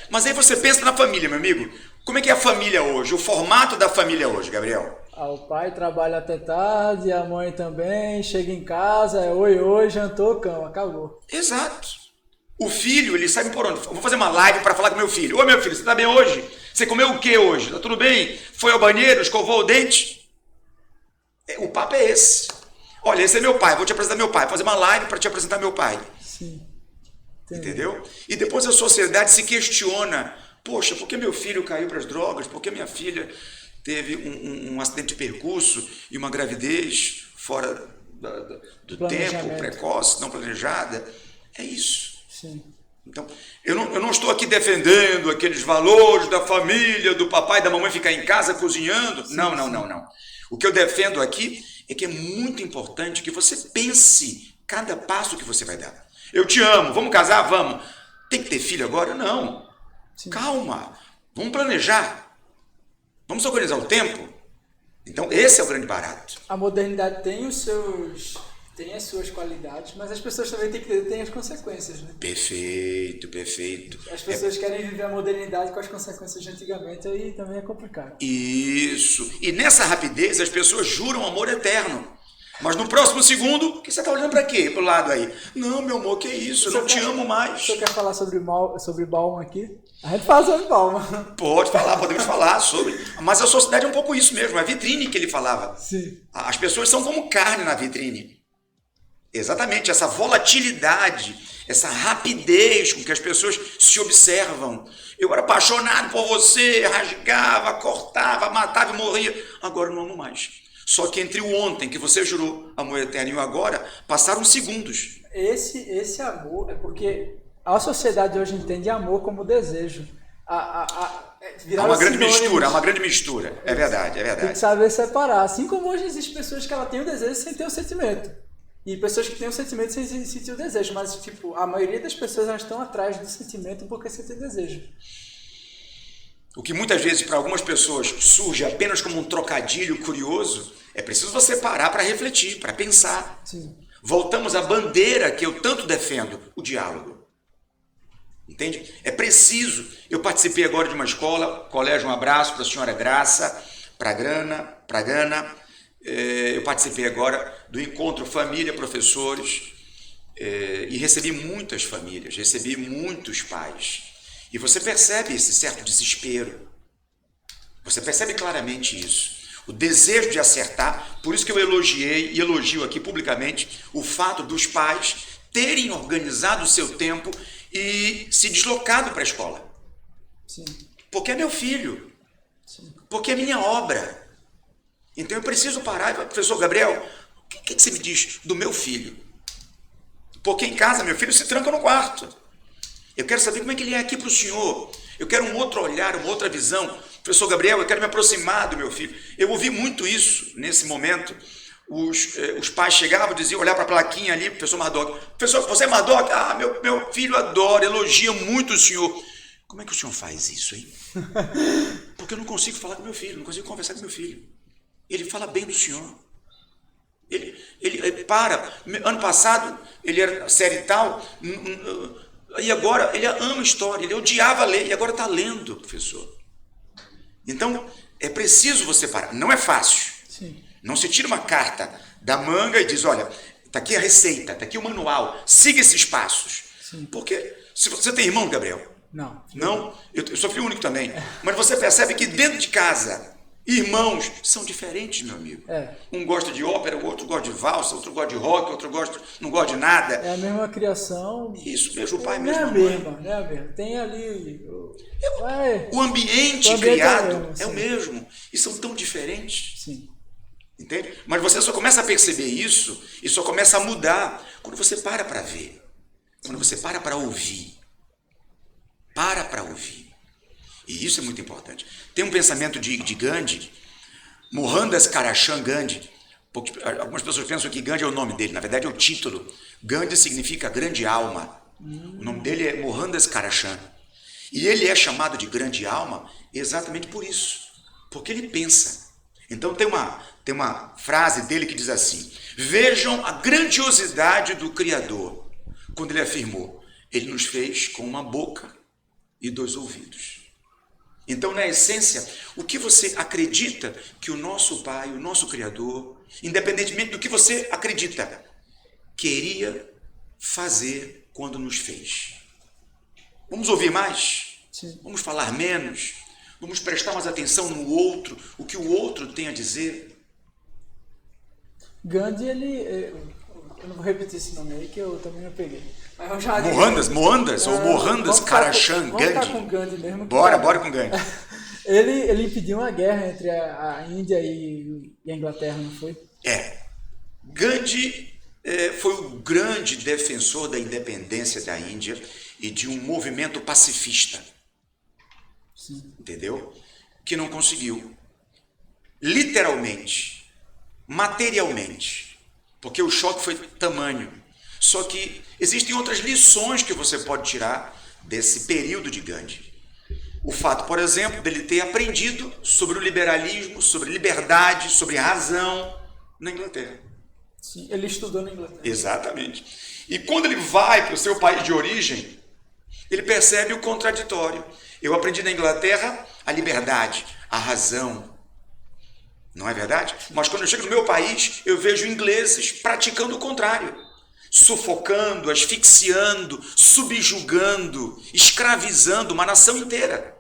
Mas aí você pensa na família, meu amigo. Como é que é a família hoje? O formato da família hoje, Gabriel? O pai trabalha até tarde, a mãe também, chega em casa, oi, jantou, cão, acabou. Exato. O filho, ele sabe por onde? Eu vou fazer uma live para falar com meu filho. Ô, meu filho, você tá bem hoje? Você comeu o que hoje? Tá tudo bem? Foi ao banheiro, escovou o dente? O papo é esse. Olha, esse é meu pai, vou te apresentar meu pai. Vou fazer uma live para te apresentar meu pai. Sim. Entendeu? E depois a sociedade se questiona. Poxa, por que meu filho caiu para as drogas? Por que minha filha teve um acidente de percurso e uma gravidez fora do tempo, precoce, não planejada? É isso. Sim. Então, eu não estou aqui defendendo aqueles valores da família, do papai e da mamãe ficar em casa cozinhando. Sim, não. O que eu defendo aqui é que é muito importante que você pense cada passo que você vai dar. Eu te amo, vamos casar? Vamos. Tem que ter filho agora? Não. Sim. Calma, vamos planejar. Vamos organizar o tempo. Então, esse é o grande barato. A modernidade tem as suas qualidades, mas as pessoas também têm as consequências, né? Perfeito. As pessoas querem viver a modernidade com as consequências de antigamente, aí também é complicado. Isso. E nessa rapidez, as pessoas juram amor eterno. Mas no próximo segundo, o que você está olhando para quê? Pro lado aí. Não, meu amor, que isso? Eu não te amo mais. O senhor quer falar sobre Bauman aqui? A gente fala sobre Bauman. Pode falar, podemos falar sobre. Mas a sociedade é um pouco isso mesmo, é a vitrine que ele falava. Sim. As pessoas são como carne na vitrine. Exatamente, essa volatilidade, essa rapidez com que as pessoas se observam. Eu era apaixonado por você, rasgava, cortava, matava e morria. Agora não amo mais. Só que entre o ontem, que você jurou amor eterno, e o agora, passaram segundos. Esse amor é porque a sociedade hoje entende amor como desejo. Há uma grande mistura. É verdade. Tem que saber separar. Assim como hoje existem pessoas que ela tem o desejo sem ter o sentimento. E pessoas que têm o sentimento sem sentir o desejo. Mas, a maioria das pessoas elas estão atrás do sentimento porque sentem desejo. O que muitas vezes para algumas pessoas surge apenas como um trocadilho curioso, é preciso você parar para refletir, para pensar. Sim. Voltamos à bandeira que eu tanto defendo, o diálogo. Entende? É preciso. Eu participei agora de uma escola, colégio, um abraço para a senhora Graça, para a Gana, eu participei agora do encontro Família Professores e recebi muitas famílias, recebi muitos pais. E você percebe esse certo desespero. Você percebe claramente isso. O desejo de acertar, por isso que eu elogiei e elogio aqui publicamente o fato dos pais terem organizado o seu tempo e se deslocado para a escola. Sim. Porque é meu filho. Sim. Porque é minha obra. Então eu preciso parar e falar, professor Gabriel, o que você me diz do meu filho? Porque em casa meu filho se tranca no quarto. Eu quero saber como é que ele é aqui para o senhor. Eu quero um outro olhar, uma outra visão. Professor Gabriel, eu quero me aproximar do meu filho. Eu ouvi muito isso nesse momento. Os pais chegavam e diziam, olhar para a plaquinha ali, professor Mardoc. Professor, você é Mardoc? Ah, meu filho adora, elogia muito o senhor. Como é que o senhor faz isso, hein? Porque eu não consigo falar com meu filho, não consigo conversar com meu filho. Ele fala bem do senhor. Ele para. Ano passado, ele era série tal, e agora ele ama história, ele odiava ler, e agora está lendo, professor. Então, é preciso você parar. Não é fácil. Sim. Não se tira uma carta da manga e diz, olha, está aqui a receita, está aqui o manual, siga esses passos. Sim. Porque, se você tem irmão, Gabriel? Não. Não? Eu sou filho único também. Mas você percebe que dentro de casa, irmãos são diferentes, meu amigo. Um gosta de ópera, o outro gosta de valsa, outro gosta de rock, outro não gosta de nada. É a mesma criação. Isso, mesmo pai, não mesmo é a mesma, não é a mesma. Tem ali... O ambiente criado é o mesmo. E são tão diferentes. Sim. Entende? Mas você só começa a perceber isso e só começa a mudar quando você para para ver. Quando você para ouvir. Para ouvir. E isso é muito importante. Tem um pensamento de Gandhi, Mohandas Karachand Gandhi. Algumas pessoas pensam que Gandhi é o nome dele, na verdade é o título. Gandhi significa grande alma. O nome dele é Mohandas Karachand. E ele é chamado de grande alma exatamente por isso. Porque ele pensa. Então tem uma frase dele que diz assim: vejam a grandiosidade do Criador, quando ele afirmou, ele nos fez com uma boca e 2 ouvidos. Então, na essência, o que você acredita que o nosso Pai, o nosso Criador, independentemente do que você acredita, queria fazer quando nos fez? Vamos ouvir mais? Sim. Vamos falar menos? Vamos prestar mais atenção no outro, o que o outro tem a dizer? Gandhi, eu não vou repetir esse nome aí, que eu também não peguei. Mas eu já Mohandas ou Mohandas Karachand Gandhi. Vamos ficar com Gandhi mesmo. Bora com Gandhi. Ele impediu uma guerra entre a Índia e a Inglaterra, não foi? Gandhi foi o grande defensor da independência da Índia e de um movimento pacifista. Sim. Entendeu? Que não conseguiu. Literalmente, materialmente, porque o choque foi tamanho. Só que existem outras lições que você pode tirar desse período de Gandhi. O fato, por exemplo, dele ter aprendido sobre o liberalismo, sobre liberdade, sobre razão na Inglaterra. Sim, ele estudou na Inglaterra. Exatamente. E quando ele vai para o seu país de origem, ele percebe o contraditório. Eu aprendi na Inglaterra a liberdade, a razão. Não é verdade? Mas quando eu chego no meu país, eu vejo ingleses praticando o contrário. Sufocando, asfixiando, subjugando, escravizando uma nação inteira.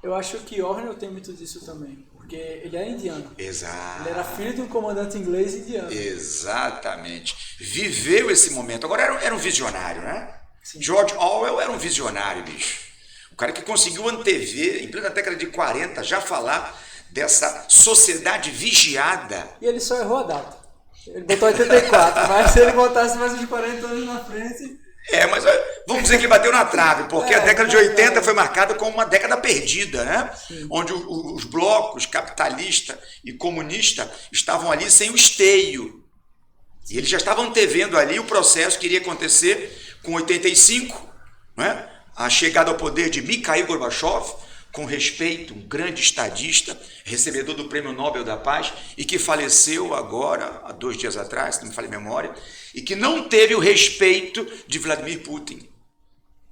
Eu acho que Orwell tem muito disso também, porque ele é indiano. Exato. Ele era filho de um comandante inglês indiano. Exatamente. Viveu esse momento. Agora era um visionário, né? Sim. George Orwell era um visionário, bicho. O cara que conseguiu antever, em plena década de 40, já falar dessa sociedade vigiada. E ele só errou a data. Ele botou 84, mas se ele botasse mais uns 40 anos na frente... Mas vamos dizer que ele bateu na trave, porque a década de 80 foi marcada como uma década perdida, né? Sim. Onde os blocos capitalista e comunista estavam ali sem o esteio. E eles já estavam antevendo ali o processo que iria acontecer com 85, né? A chegada ao poder de Mikhail Gorbachev, com respeito, um grande estadista, recebedor do Prêmio Nobel da Paz, e que faleceu agora, há 2 dias atrás, se não me falha a memória, e que não teve o respeito de Vladimir Putin.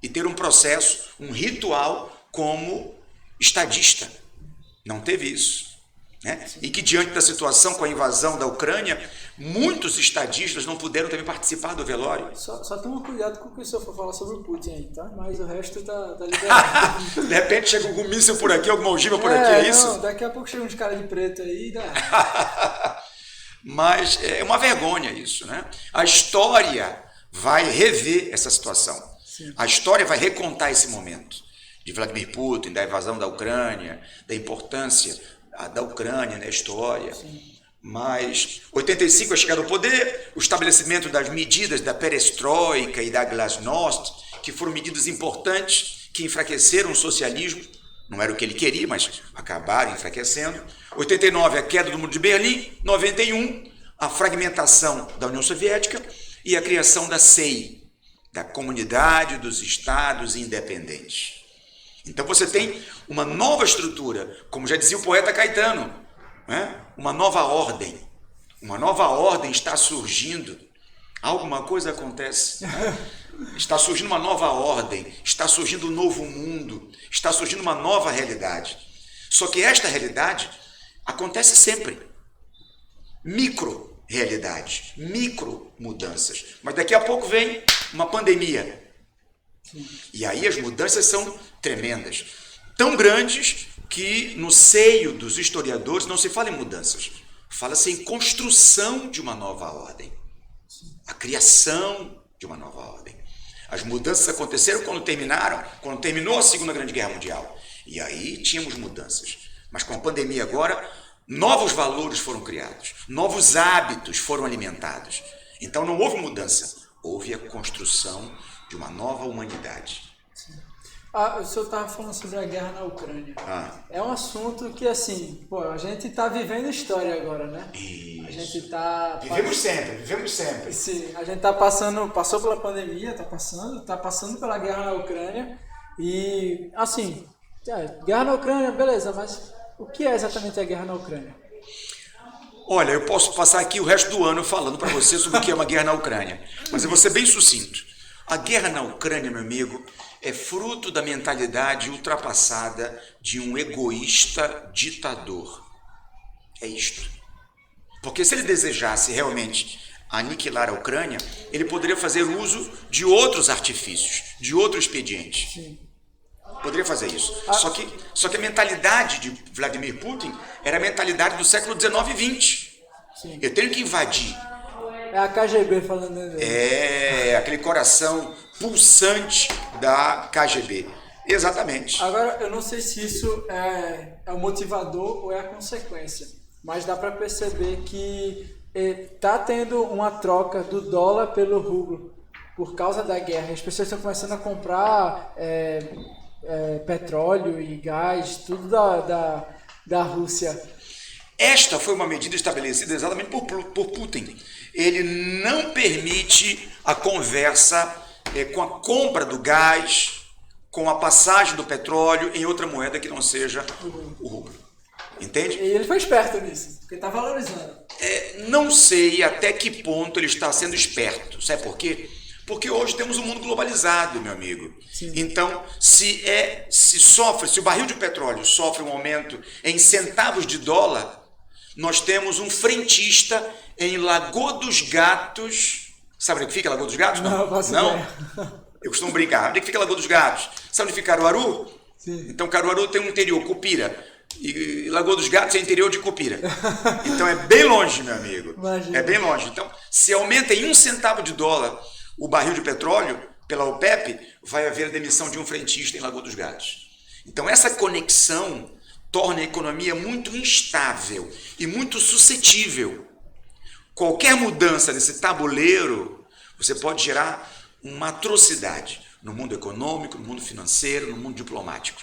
E ter um processo, um ritual como estadista. Não teve isso. né? E que diante da situação com a invasão da Ucrânia, muitos estadistas não puderam também participar do velório. Só toma cuidado com o que o senhor for falar sobre o Putin aí, tá? Mas o resto tá liberado. De repente chega algum míssil por aqui, alguma ogiva por aqui, é isso? Não, daqui a pouco chega uns cara de preto aí e dá. Mas é uma vergonha isso, né? A história vai rever essa situação. Sim. A história vai recontar esse momento de Vladimir Putin, da invasão da Ucrânia, da importância da Ucrânia na história. Sim. Mas 85 a chegada ao poder, o estabelecimento das medidas da perestroika e da glasnost, que foram medidas importantes que enfraqueceram o socialismo. Não era o que ele queria, mas acabaram enfraquecendo. 89, a queda do Muro de Berlim. 91, a fragmentação da União Soviética e a criação da CEI, da Comunidade dos Estados Independentes. Então você tem uma nova estrutura, como já dizia o poeta Caetano, né? Uma nova ordem. Uma nova ordem está surgindo. Alguma coisa acontece, né? Está surgindo uma nova ordem, está surgindo um novo mundo, está surgindo uma nova realidade. Só que esta realidade acontece sempre. Micro-realidades, micro-mudanças. Mas daqui a pouco vem uma pandemia. E aí as mudanças são tremendas. Tão grandes que no seio dos historiadores não se fala em mudanças. Fala-se em construção de uma nova ordem. A criação de uma nova ordem. As mudanças aconteceram quando terminou a Segunda Grande Guerra Mundial. E aí tínhamos mudanças. Mas com a pandemia agora, novos valores foram criados, novos hábitos foram alimentados. Então não houve mudança, houve a construção de uma nova humanidade. O senhor estava falando sobre a guerra na Ucrânia. É um assunto que, assim, a gente está vivendo história agora, né? Isso. A gente está... Vivemos sempre. Sim, a gente passou pela pandemia, está passando pela guerra na Ucrânia. E, assim, guerra na Ucrânia, beleza, mas o que é exatamente a guerra na Ucrânia? Olha, eu posso passar aqui o resto do ano falando para você sobre o que é uma guerra na Ucrânia, mas eu vou ser bem sucinto. A guerra na Ucrânia, meu amigo, é fruto da mentalidade ultrapassada de um egoísta ditador. É isto. Porque se ele desejasse realmente aniquilar a Ucrânia, ele poderia fazer uso de outros artifícios, de outro expediente. Sim. Poderia fazer isso. Só que a mentalidade de Vladimir Putin era a mentalidade do século XIX e XX. Sim. Eu tenho que invadir. É a KGB falando dele. É aquele coração pulsante da KGB. Exatamente. Agora, eu não sei se isso é o motivador ou é a consequência, mas dá para perceber que está tendo uma troca do dólar pelo rublo por causa da guerra. As pessoas estão começando a comprar petróleo e gás, tudo da Rússia. Esta foi uma medida estabelecida exatamente por Putin. Ele não permite a conversa com a compra do gás, com a passagem do petróleo em outra moeda que não seja o rublo. Entende? E ele foi esperto nisso, porque está valorizando. Não sei até que ponto ele está sendo esperto. Sabe por quê? Porque hoje temos um mundo globalizado, meu amigo. Sim. Então, se o barril de petróleo sofre um aumento em centavos de dólar, nós temos um frentista em Lagoa dos Gatos. Sabe onde fica Lagoa dos Gatos? Não? Eu costumo brincar. Onde fica Lagoa dos Gatos? Sabe onde fica Caruaru? Sim. Então, Caruaru tem um interior, Cupira. E Lagoa dos Gatos é interior de Cupira. Então, é bem longe, meu amigo. Imagina. É bem longe. Então, se aumenta em 1 centavo de dólar o barril de petróleo pela OPEP, vai haver a demissão de um frentista em Lagoa dos Gatos. Então, essa conexão torna a economia muito instável e muito suscetível. Qualquer mudança nesse tabuleiro, você pode gerar uma atrocidade no mundo econômico, no mundo financeiro, no mundo diplomático.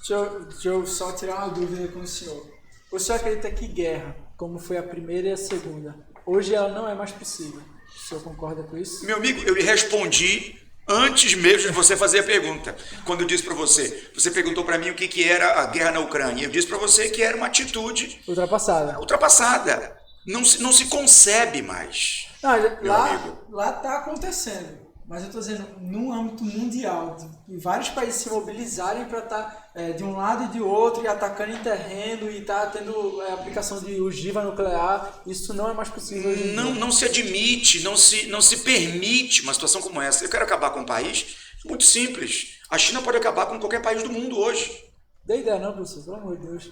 Deixa eu só tirar uma dúvida com o senhor. O senhor acredita que guerra, como foi a primeira e a segunda, hoje ela não é mais possível? O senhor concorda com isso? Meu amigo, eu lhe respondi antes mesmo de você fazer a pergunta. Quando eu disse para você perguntou para mim o que era a guerra na Ucrânia. Eu disse para você que era uma atitude ultrapassada. Não se concebe mais. Não, lá está acontecendo. Mas eu estou dizendo, no âmbito mundial, de vários países se mobilizarem para estar de um lado e de outro, e atacando em terreno, e tá tendo aplicação de ogiva nuclear, isso não é mais possível hoje em dia. Não se admite, não se permite uma situação como essa. Eu quero acabar com um país muito simples. A China pode acabar com qualquer país do mundo hoje. Dê ideia não, professor, pelo amor de Deus.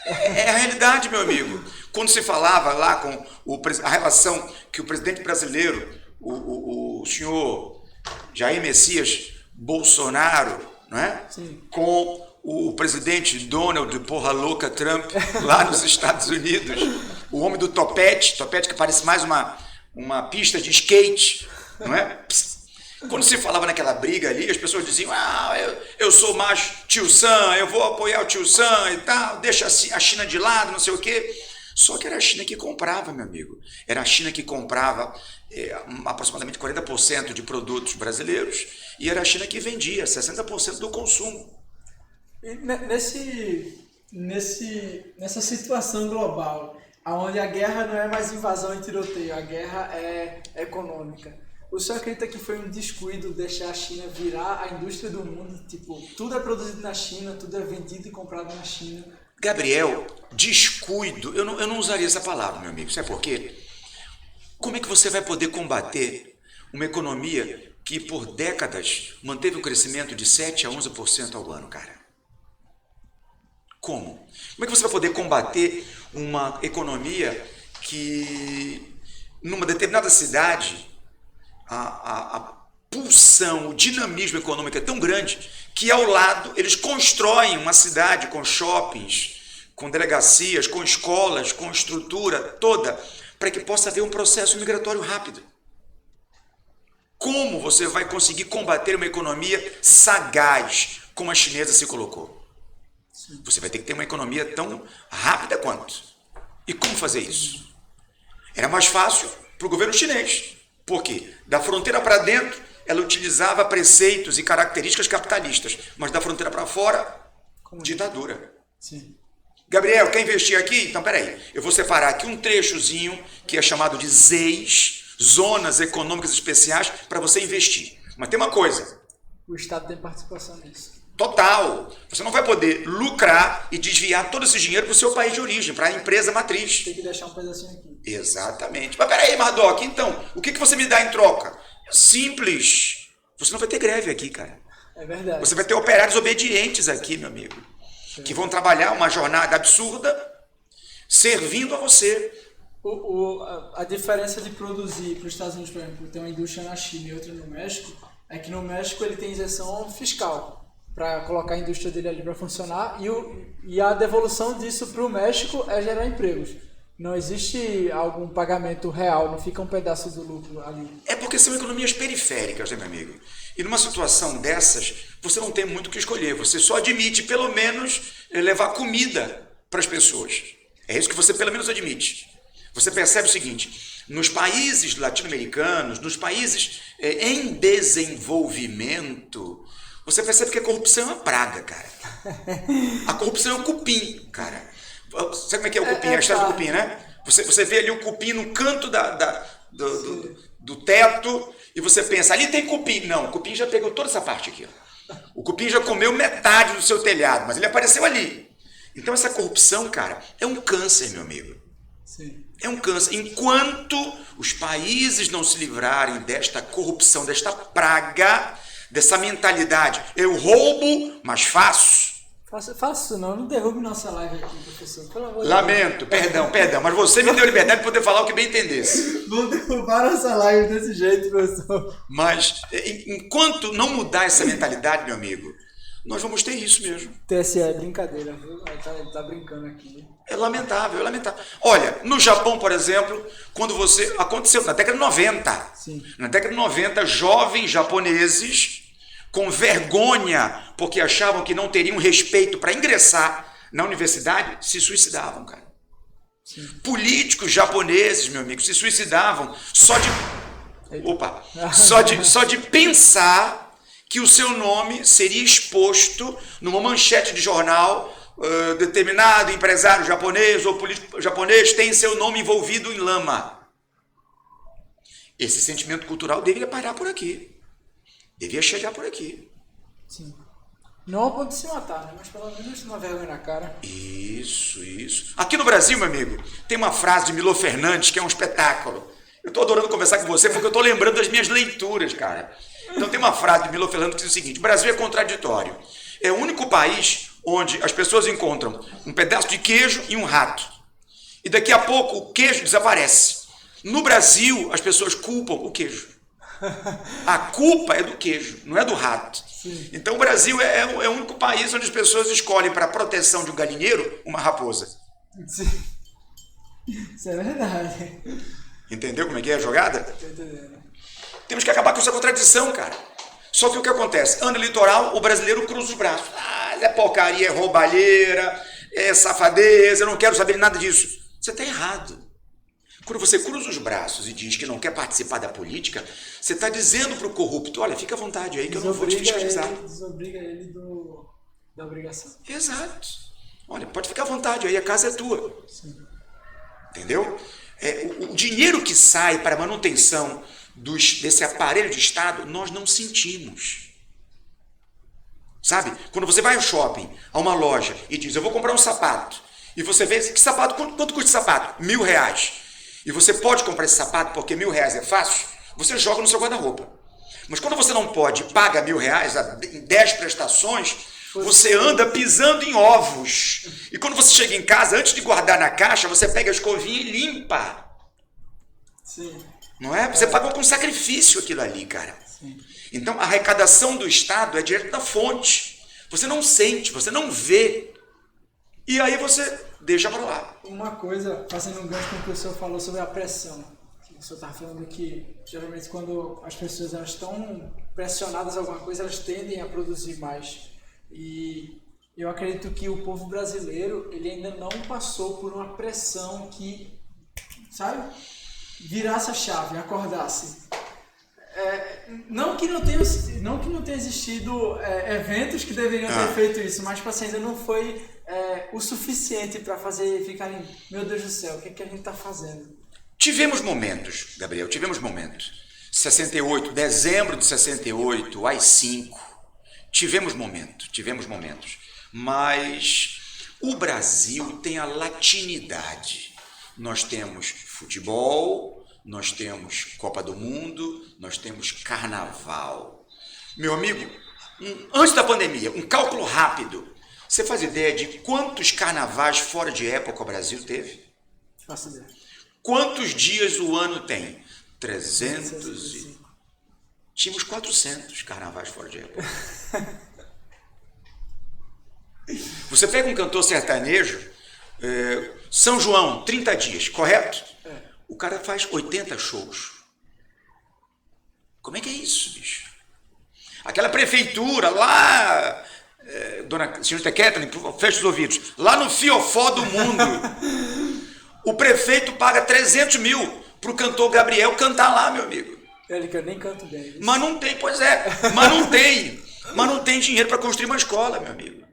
É a realidade, meu amigo. Quando se falava lá com a relação que o presidente brasileiro, o senhor Jair Messias Bolsonaro, não é? Sim. Com o presidente Donald Porra Louca Trump lá nos Estados Unidos, o homem do topete que parece mais uma pista de skate, não é? Quando se falava naquela briga ali, as pessoas diziam, eu sou mais tio Sam, eu vou apoiar o tio Sam e tal, deixa a China de lado, não sei o quê. Só que era a China que comprava, meu amigo. Era a China que comprava aproximadamente 40% de produtos brasileiros e era a China que vendia 60% do consumo. E nessa situação global, onde a guerra não é mais invasão e tiroteio, a guerra é econômica. O senhor acredita que foi um descuido deixar a China virar a indústria do mundo? Tipo, tudo é produzido na China, tudo é vendido e comprado na China. Gabriel, descuido, eu não usaria essa palavra, meu amigo. Sabe por quê? Como é que você vai poder combater uma economia que por décadas manteve um crescimento de 7 a 11% ao ano, cara? Como? Como é que você vai poder combater uma economia que numa determinada cidade a pulsão, o dinamismo econômico é tão grande que ao lado eles constroem uma cidade com shoppings, com delegacias, com escolas, com estrutura toda, para que possa haver um processo migratório rápido. Como você vai conseguir combater uma economia sagaz, como a chinesa se colocou? Você vai ter que ter uma economia tão rápida quanto. E como fazer isso? Era mais fácil para o governo chinês. Por quê? Da fronteira para dentro, ela utilizava preceitos e características capitalistas, mas da fronteira para fora, ditadura. Sim. Gabriel, quer investir aqui? Então, peraí, eu vou separar aqui um trechozinho que é chamado de ZEIs, Zonas Econômicas Especiais, para você investir. Mas tem uma coisa. O Estado tem participação nisso. Total. Você não vai poder lucrar e desviar todo esse dinheiro para o seu país de origem, para a empresa matriz. Tem que deixar um pedacinho aqui. Exatamente. Mas peraí, Mardoc, então, o que você me dá em troca? Simples. Você não vai ter greve aqui, cara. É verdade. Você vai ter operários obedientes aqui, meu amigo, que vão trabalhar uma jornada absurda servindo a você. A diferença de produzir para os Estados Unidos, por exemplo, ter uma indústria na China e outra no México, é que no México ele tem isenção fiscal para colocar a indústria dele ali para funcionar e a devolução disso para o México é gerar empregos. Não existe algum pagamento real, não fica um pedaço do lucro ali. É porque são economias periféricas, né, meu amigo? E numa situação dessas, você não tem muito o que escolher. Você só admite, pelo menos, levar comida para as pessoas. É isso que você, pelo menos, admite. Você percebe o seguinte, nos países latino-americanos, nos países em desenvolvimento, você percebe que a corrupção é uma praga, cara. A corrupção é um cupim, cara. Sabe como é que é o cupim? A história do cupim, né? Você vê ali o cupim no canto do teto e você pensa, ali tem cupim. Não, o cupim já pegou toda essa parte aqui. Ó. O cupim já comeu metade do seu telhado, mas ele apareceu ali. Então essa corrupção, cara, é um câncer, meu amigo. Sim. É um câncer. Enquanto os países não se livrarem desta corrupção, desta praga, dessa mentalidade, eu roubo, mas faço. Faço não derrube nossa live aqui, professor. Pelo amor de Lamento, perdão, mas você me deu liberdade de poder falar o que bem entendesse. Não derrubar nossa live desse jeito, professor. Mas, enquanto não mudar essa mentalidade, meu amigo, nós vamos ter isso mesmo. TSE é brincadeira, viu? Ele tá brincando aqui. É lamentável, é lamentável. Olha, no Japão, por exemplo, quando aconteceu na década de 90. Sim. Na década de 90, jovens japoneses, com vergonha, porque achavam que não teriam respeito para ingressar na universidade, se suicidavam, cara. Sim. Políticos japoneses, meu amigo, se suicidavam só de pensar que o seu nome seria exposto numa manchete de jornal, determinado empresário japonês ou político japonês tem seu nome envolvido em lama. Esse sentimento cultural deveria parar por aqui. Devia chegar por aqui. Sim. Não ao ponto de se matar, né? Mas pelo menos uma vergonha na cara. Isso, isso. Aqui no Brasil, meu amigo, tem uma frase de Milor Fernandes que é um espetáculo. Eu estou adorando conversar com você porque eu estou lembrando das minhas leituras, cara. Então tem uma frase de Milor Fernandes que diz o seguinte: o Brasil é contraditório. É o único país onde as pessoas encontram um pedaço de queijo e um rato. E daqui a pouco o queijo desaparece. No Brasil, as pessoas culpam o queijo. A culpa é do queijo, não é do rato. Sim. Então o Brasil é o único país onde as pessoas escolhem para a proteção de um galinheiro uma raposa. Sim. Isso é verdade. Entendeu como é que é a jogada? Tô entendendo. Temos que acabar com essa contradição, cara. Só que o que acontece? Ano eleitoral, o brasileiro cruza os braços. Ah, é porcaria, é roubalheira, é safadeza, eu não quero saber nada disso. Você está errado. Quando você cruza os braços e diz que não quer participar da política, você está dizendo para o corrupto: olha, fica à vontade aí que eu não vou te fiscalizar. Desobriga ele da obrigação. Exato. Olha, pode ficar à vontade aí, a casa é tua. Sim. Entendeu? O dinheiro que sai para a manutenção desse aparelho de Estado, nós não sentimos. Sabe? Quando você vai ao shopping, a uma loja, e diz: eu vou comprar um sapato. E você vê, que sapato, quanto custa esse sapato? R$1.000. E você pode comprar esse sapato porque R$1.000 é fácil, você joga no seu guarda-roupa. Mas quando você não pode, paga R$1.000 em 10 prestações, você anda pisando em ovos. E quando você chega em casa, antes de guardar na caixa, você pega a escovinha e limpa. Sim. Não é? Você pagou com sacrifício aquilo ali, cara. Sim. Então a arrecadação do Estado é direto da fonte. Você não sente, você não vê. E aí você deixa para lá. Uma coisa, fazendo um gancho com o que o senhor falou sobre a pressão. O senhor estava falando que, geralmente, quando as pessoas elas estão pressionadas a alguma coisa, elas tendem a produzir mais. E eu acredito que o povo brasileiro, ele ainda não passou por uma pressão que, sabe, virasse a chave, acordasse. Não que não tenha existido eventos que deveriam ter feito isso, mas tipo assim, ainda não foi o suficiente para fazer ficarem, meu Deus do céu, o que é que a gente está fazendo? Tivemos momentos, Gabriel, tivemos momentos. 68, dezembro de 68, às 5. Tivemos momentos. Mas o Brasil tem a latinidade. Nós temos futebol, nós temos Copa do Mundo, nós temos carnaval. Meu amigo, antes da pandemia, um cálculo rápido. Você faz ideia de quantos carnavais fora de época o Brasil teve? Faço ideia. Quantos dias o ano tem? 300 e... Tínhamos 400 carnavais fora de época. Você pega um cantor sertanejo, São João, 30 dias, correto? O cara faz 80 shows. Como é que é isso, bicho? Aquela prefeitura lá, dona senhorita Kathleen, fecha os ouvidos, lá no fiofó do mundo, o prefeito paga 300 mil pro cantor Gabriel cantar lá, meu amigo. Ele que eu nem canto bem. Isso. Mas não tem, mas não tem dinheiro para construir uma escola, meu amigo.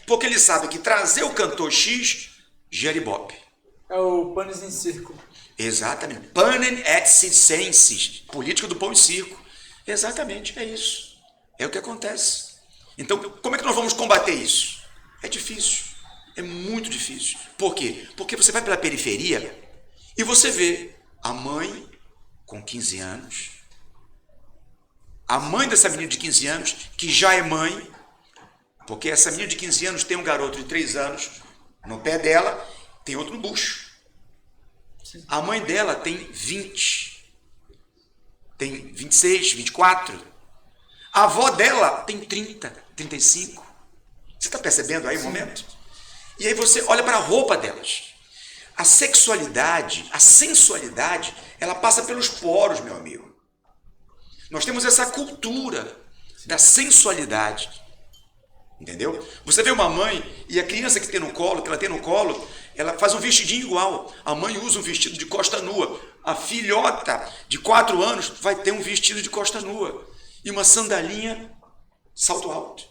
Porque ele sabe que trazer o cantor X gera ibope. É o Panis em Circo. Exatamente. Panem et circenses, política do pão e circo. Exatamente, é isso. É o que acontece. Então, como é que nós vamos combater isso? É difícil. É muito difícil. Por quê? Porque você vai pela periferia e você vê a mãe com 15 anos, a mãe dessa menina de 15 anos, que já é mãe, porque essa menina de 15 anos tem um garoto de 3 anos no pé dela, tem outro no bucho. A mãe dela tem 20, tem 26, 24. A avó dela tem 30, 35. Você está percebendo aí o momento? E aí você olha para a roupa delas. A sexualidade, a sensualidade, ela passa pelos poros, meu amigo. Nós temos essa cultura da sensualidade. Entendeu? Você vê uma mãe e a criança que ela tem no colo, ela faz um vestidinho igual. A mãe usa um vestido de costa nua. A filhota de 4 anos vai ter um vestido de costa nua. E uma sandalinha salto alto.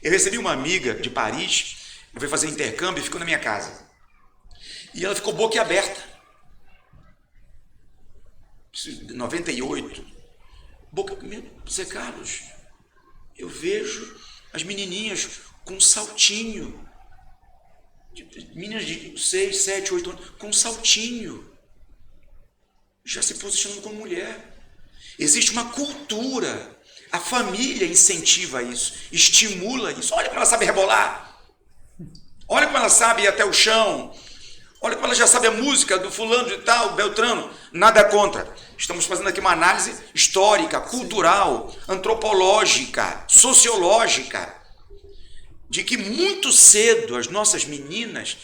Eu recebi uma amiga de Paris, eu fui fazer intercâmbio e ficou na minha casa. E ela ficou boquiaberta. 98. Zé Carlos, eu vejo as menininhas com saltinho, meninas de 6, 7, 8 anos, com saltinho, já se posicionando como mulher. Existe uma cultura, a família incentiva isso, estimula isso. Olha como ela sabe rebolar, olha como ela sabe ir até o chão, olha como ela já sabe a música do fulano de tal, Beltrano. Nada contra. Estamos fazendo aqui uma análise histórica, cultural, antropológica, sociológica, de que muito cedo as nossas meninas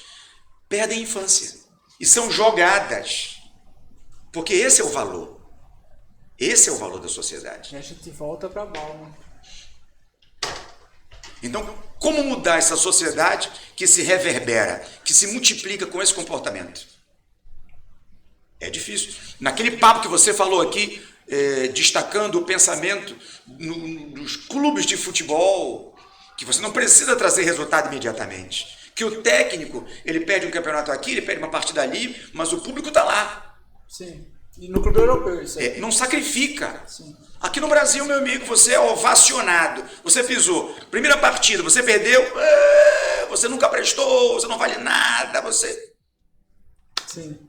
perdem a infância e são jogadas. Porque esse é o valor. Esse é o valor da sociedade. E a gente volta para a bola. Então, como mudar essa sociedade que se reverbera, que se multiplica com esse comportamento? É difícil. Naquele papo que você falou aqui, destacando o pensamento nos clubes de futebol, que você não precisa trazer resultado imediatamente. Que o técnico, ele perde um campeonato aqui, ele perde uma partida ali, mas o público está lá. Sim. E no clube europeu, isso aí. Não sacrifica. Sim. Aqui no Brasil, meu amigo, você é ovacionado. Você pisou. Primeira partida, você perdeu. Você nunca prestou, você não vale nada. Você. Sim.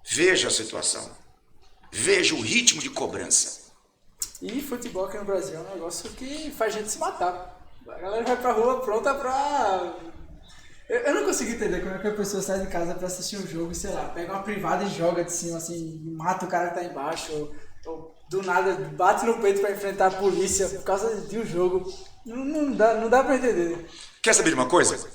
Veja a situação. Veja o ritmo de cobrança. E futebol aqui no Brasil é um negócio que faz gente se matar. A galera vai pra rua pronta pra... Eu não consigo entender como é que a pessoa sai de casa pra assistir um jogo e, sei lá, pega uma privada e joga de cima, assim, e mata o cara que tá embaixo, ou do nada bate no peito pra enfrentar a polícia por causa de um jogo. Não dá pra entender. Quer saber de uma coisa?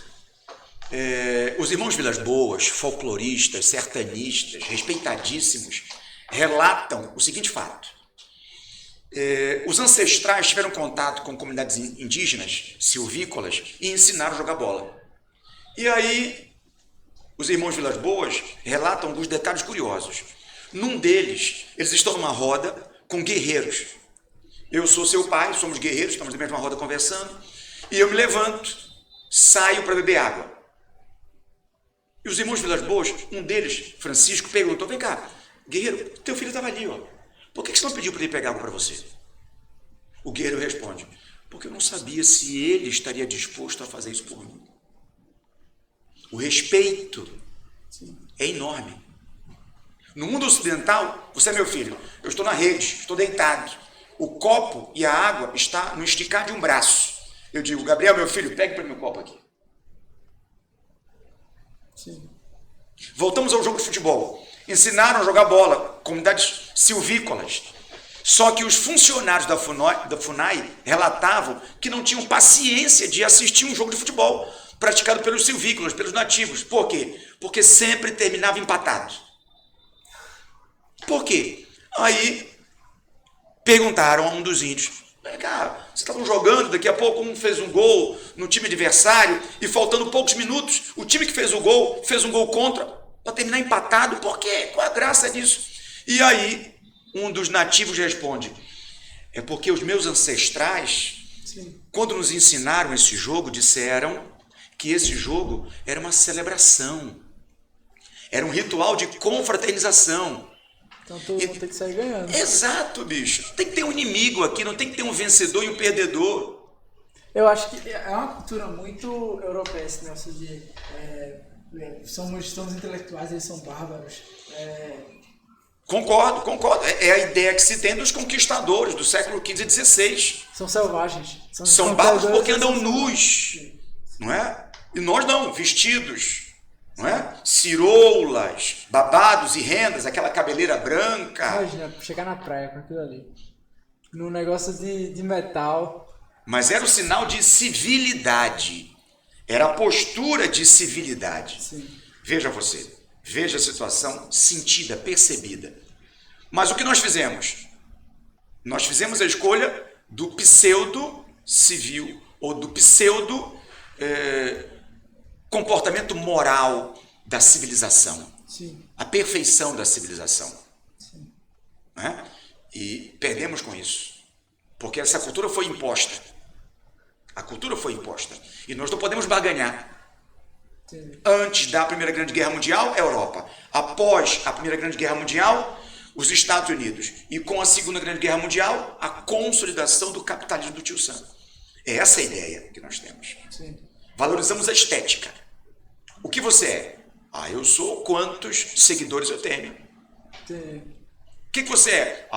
Os irmãos Vilas Boas, folcloristas, sertanistas, respeitadíssimos, relatam o seguinte fato. Os ancestrais tiveram contato com comunidades indígenas, silvícolas, e ensinaram a jogar bola. E aí, os irmãos Vilas Boas relatam alguns detalhes curiosos. Num deles, eles estão numa roda com guerreiros. Eu sou seu pai, somos guerreiros, estamos na mesma roda conversando, e eu me levanto, saio para beber água. E os irmãos Vilas Boas, um deles, Francisco, perguntou: vem cá, guerreiro, teu filho estava ali, ó. Por que você não pediu para ele pegar água para você? O guerreiro responde: porque eu não sabia se ele estaria disposto a fazer isso por mim. O respeito é enorme. No mundo ocidental, você é meu filho, eu estou na rede, estou deitado. O copo e a água está no esticar de um braço. Eu digo: Gabriel, meu filho, pegue para mim o copo aqui. Sim. Voltamos ao jogo de futebol. Ensinaram a jogar bola, comunidades silvícolas. Só que os funcionários da FUNAI relatavam que não tinham paciência de assistir um jogo de futebol praticado pelos silvícolas, pelos nativos. Por quê? Porque sempre terminava empatado. Por quê? Aí perguntaram a um dos índios: vem cá, vocês estavam jogando, daqui a pouco um fez um gol no time adversário e faltando poucos minutos, o time que fez um gol contra para terminar empatado. Por quê? Qual a graça disso? E aí um dos nativos responde: é porque os meus ancestrais, quando nos ensinaram esse jogo, disseram que esse jogo era uma celebração, era um ritual de confraternização. Então todo mundo tem que sair ganhando. Exato, bicho. Tem que ter um inimigo aqui, não tem que ter um vencedor e um perdedor. Eu acho que é uma cultura muito europeia esse negócio de... somos intelectuais, eles são bárbaros. Concordo. É a ideia que se tem dos conquistadores do século XV e XVI. São selvagens. São bárbaros porque andam nus, não é? E nós não, vestidos, não é? Ciroulas, babados e rendas, aquela cabeleira branca. Imagina, chegar na praia com aquilo ali. Num negócio de metal. Mas era o sinal de civilidade. Era a postura de civilidade. Sim. Veja você, veja a situação sentida, percebida. Mas o que nós fizemos? Nós fizemos a escolha do pseudo-civil, ou do pseudo comportamento moral da civilização. Sim. A perfeição da civilização. Sim. Né? E perdemos com isso. Porque essa cultura foi imposta. A cultura foi imposta. E nós não podemos barganhar. Sim. Antes da Primeira Grande Guerra Mundial, Europa. Após a Primeira Grande Guerra Mundial, os Estados Unidos e com a Segunda Grande Guerra Mundial, a consolidação do capitalismo do Tio Sam. É essa a ideia que nós temos. Sim. Valorizamos a estética. O que você é? Eu sou quantos seguidores eu tenho. Sim. O que você é?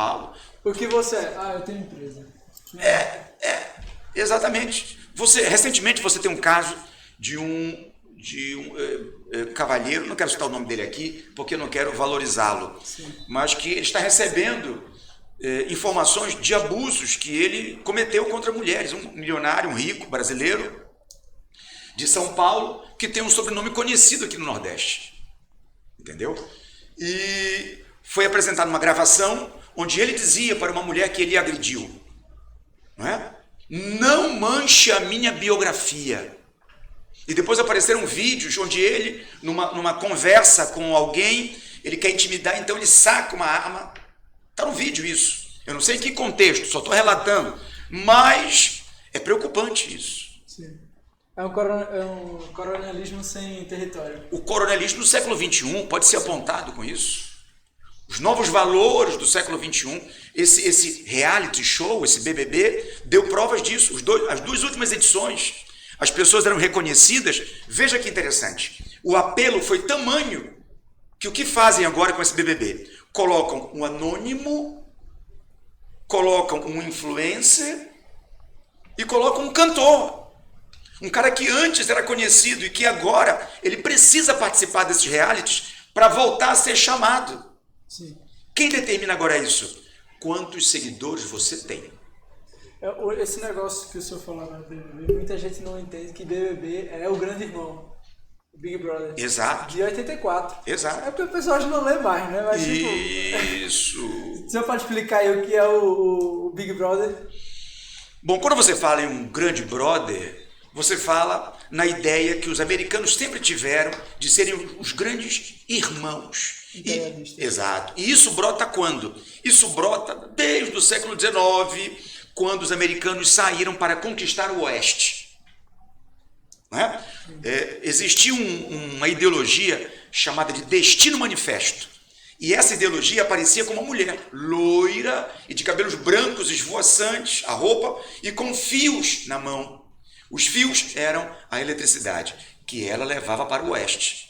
O que você é? Eu tenho empresa. Exatamente. Recentemente você tem um caso de um cavalheiro, não quero citar o nome dele aqui, porque eu não quero valorizá-lo, mas que ele está recebendo informações de abusos que ele cometeu contra mulheres. Um milionário, um rico brasileiro de São Paulo, que tem um sobrenome conhecido aqui no Nordeste. Entendeu? E foi apresentada uma gravação onde ele dizia para uma mulher que ele agrediu, não é? Não manche a minha biografia. E depois apareceram vídeos onde ele, numa conversa com alguém, ele quer intimidar, então ele saca uma arma. Está no vídeo isso. Eu não sei em que contexto, só estou relatando. Mas é preocupante isso. Sim. É um coronelismo sem território. O coronelismo do século XXI pode ser apontado com isso. Os novos valores do século XXI, esse reality show, esse BBB, deu provas disso. As duas últimas edições, as pessoas eram reconhecidas. Veja que interessante. O apelo foi tamanho que o que fazem agora com esse BBB? Colocam um anônimo, colocam um influencer e colocam um cantor. Um cara que antes era conhecido e que agora ele precisa participar desses realities para voltar a ser chamado. Sim. Quem determina agora isso? Quantos seguidores você tem? Esse negócio que o senhor falou no BBB, muita gente não entende que BBB é o grande irmão, o Big Brother. Exato. De 84. Exato. É porque o pessoal já não lê mais, né? Mas, isso. O senhor pode explicar aí o que é o Big Brother? Bom, quando você fala em um grande brother, você fala na ideia que os americanos sempre tiveram de serem os grandes irmãos. Exato. E isso brota quando? Isso brota desde o século XIX, quando os americanos saíram para conquistar o Oeste. Não é? Existia uma ideologia chamada de Destino Manifesto. E essa ideologia aparecia como uma mulher loira e de cabelos brancos esvoaçantes, a roupa, e com fios na mão. Os fios eram a eletricidade, que ela levava para o Oeste.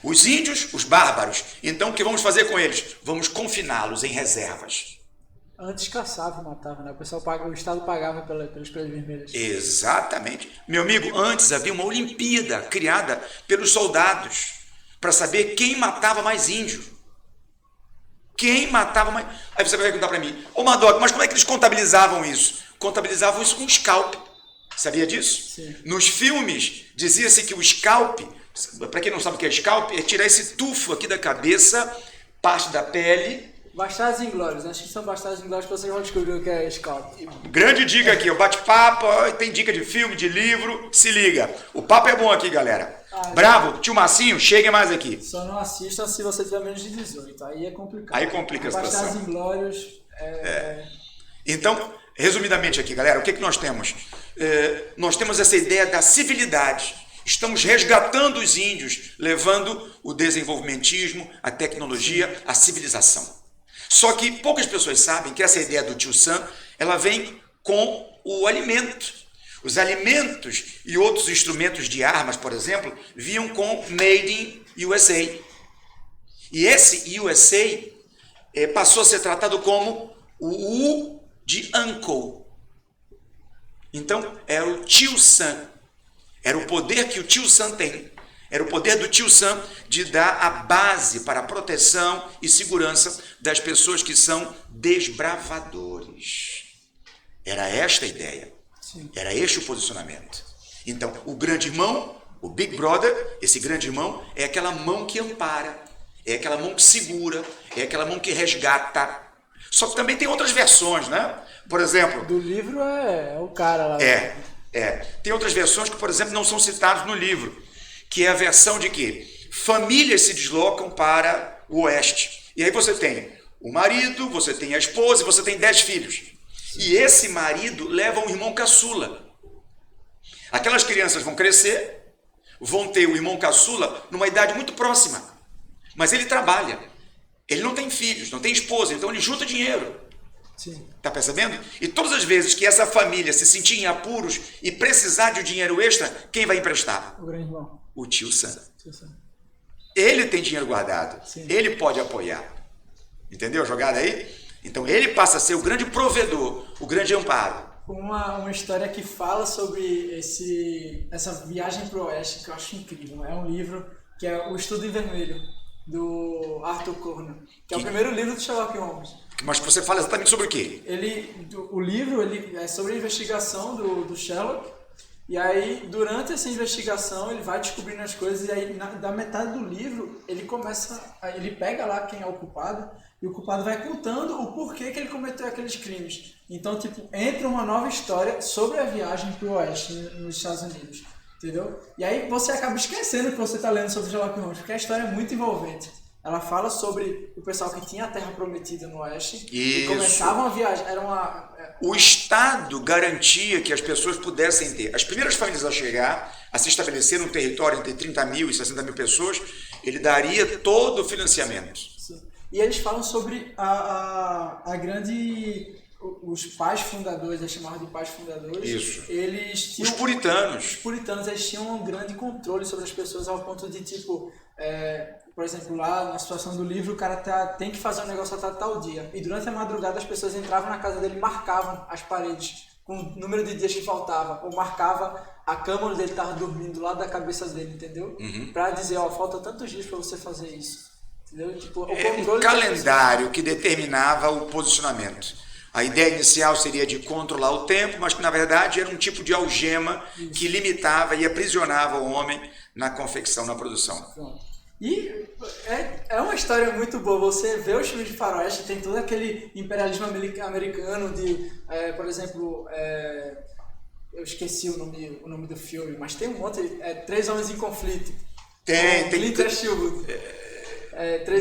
Os índios, os bárbaros, então o que vamos fazer com eles? Vamos confiná-los em reservas. Antes caçava e matava, né? O Estado pagava pelas Cruzes Vermelhas. Exatamente. Meu amigo, antes havia uma Olimpíada criada pelos soldados para saber quem matava mais índio. Quem matava mais... Aí você vai perguntar para mim, Madoc, mas como é que eles contabilizavam isso? Contabilizavam isso com scalp. Sabia disso? Sim. Nos filmes, dizia-se que o scalp, para quem não sabe o que é scalp, é tirar esse tufo aqui da cabeça, parte da pele. Bastardos Inglórios, acho que são Bastardos Inglórios que vocês vão descobrir o que é scalp. Grande dica aqui, o bate-papo, tem dica de filme, de livro, se liga. O papo é bom aqui, galera. Bravo, tio Massinho, chegue mais aqui. Só não assistam se você tiver menos de 18, aí é complicado. Aí complica a situação. Bastardos Inglórios Então, resumidamente aqui, galera, o que nós temos? Nós temos essa ideia da civilidade. Estamos resgatando os índios, levando o desenvolvimentismo, a tecnologia, a civilização. Só que poucas pessoas sabem que essa ideia do Tio Sam, ela vem com o alimento. Os alimentos e outros instrumentos de armas, por exemplo, vinham com Made in USA. E esse USA passou a ser tratado como o U de Uncle. Então, era o Tio Sam. Era o poder que o Tio Sam tem. Era o poder do Tio Sam de dar a base para a proteção e segurança das pessoas que são desbravadores. Era esta a ideia. Sim. Era este o posicionamento. Então, o grande irmão, o Big Brother, esse grande irmão, é aquela mão que ampara, é aquela mão que segura, é aquela mão que resgata. Só que também tem outras versões, né? Por exemplo... Do livro é o cara lá. Tem outras versões que, por exemplo, não são citadas no livro, que é a versão de que famílias se deslocam para o Oeste. E aí você tem o marido, você tem a esposa e você tem 10 filhos. E esse marido leva um irmão caçula. Aquelas crianças vão crescer, vão ter o irmão caçula numa idade muito próxima. Mas ele trabalha. Ele não tem filhos, não tem esposa, então ele junta dinheiro. Sim. Tá percebendo? E todas as vezes que essa família se sentir em apuros e precisar de um dinheiro extra, quem vai emprestar? O grande irmão. O tio Sam. Tio Sam. Ele tem dinheiro guardado. Sim. Ele pode apoiar. Entendeu a jogada aí? Então ele passa a ser o grande provedor, o grande amparo. Uma história que fala sobre essa viagem para o Oeste, que eu acho incrível. É um livro que é O Estudo em Vermelho, do Arthur Conan, que é o primeiro livro do Sherlock Holmes. Mas você fala exatamente sobre o quê? O livro é sobre a investigação do Sherlock, e aí durante essa investigação ele vai descobrindo as coisas, e aí da metade do livro ele pega lá quem é o culpado, e o culpado vai contando o porquê que ele cometeu aqueles crimes. Então, tipo, entra uma nova história sobre a viagem para o Oeste, nos Estados Unidos, entendeu? E aí você acaba esquecendo que você está lendo sobre Sherlock Holmes, porque a história é muito envolvente. Ela fala sobre o pessoal que tinha a Terra Prometida no Oeste. Isso. E começavam a viajar. O Estado garantia que as pessoas pudessem ter. As primeiras famílias a chegar, a se estabelecer num território entre 30 mil e 60 mil pessoas, ele daria todo o financiamento. Sim. E eles falam sobre a grande... Os pais fundadores, eles chamavam de pais fundadores. Isso. Eles tinham, Os puritanos. Os puritanos, eles tinham um grande controle sobre as pessoas ao ponto de, tipo... por exemplo, lá na situação do livro, o cara tem que fazer um negócio até tal dia. E durante a madrugada as pessoas entravam na casa dele e marcavam as paredes com o número de dias que faltava. Ou marcava a cama onde ele estava dormindo do lado da cabeça dele, entendeu? Uhum. Pra dizer, falta tantos dias para você fazer isso. Entendeu? Tipo, Um calendário que determinava o posicionamento. A ideia inicial seria de controlar o tempo, mas que na verdade era um tipo de algema que limitava e aprisionava o homem na confecção, na produção. Pronto. E é uma história muito boa. Você vê os filmes de faroeste, tem todo aquele imperialismo americano de, por exemplo, eu esqueci o nome do filme, mas tem um monte, Três Homens em Conflito. Tem. Clint Eastwood.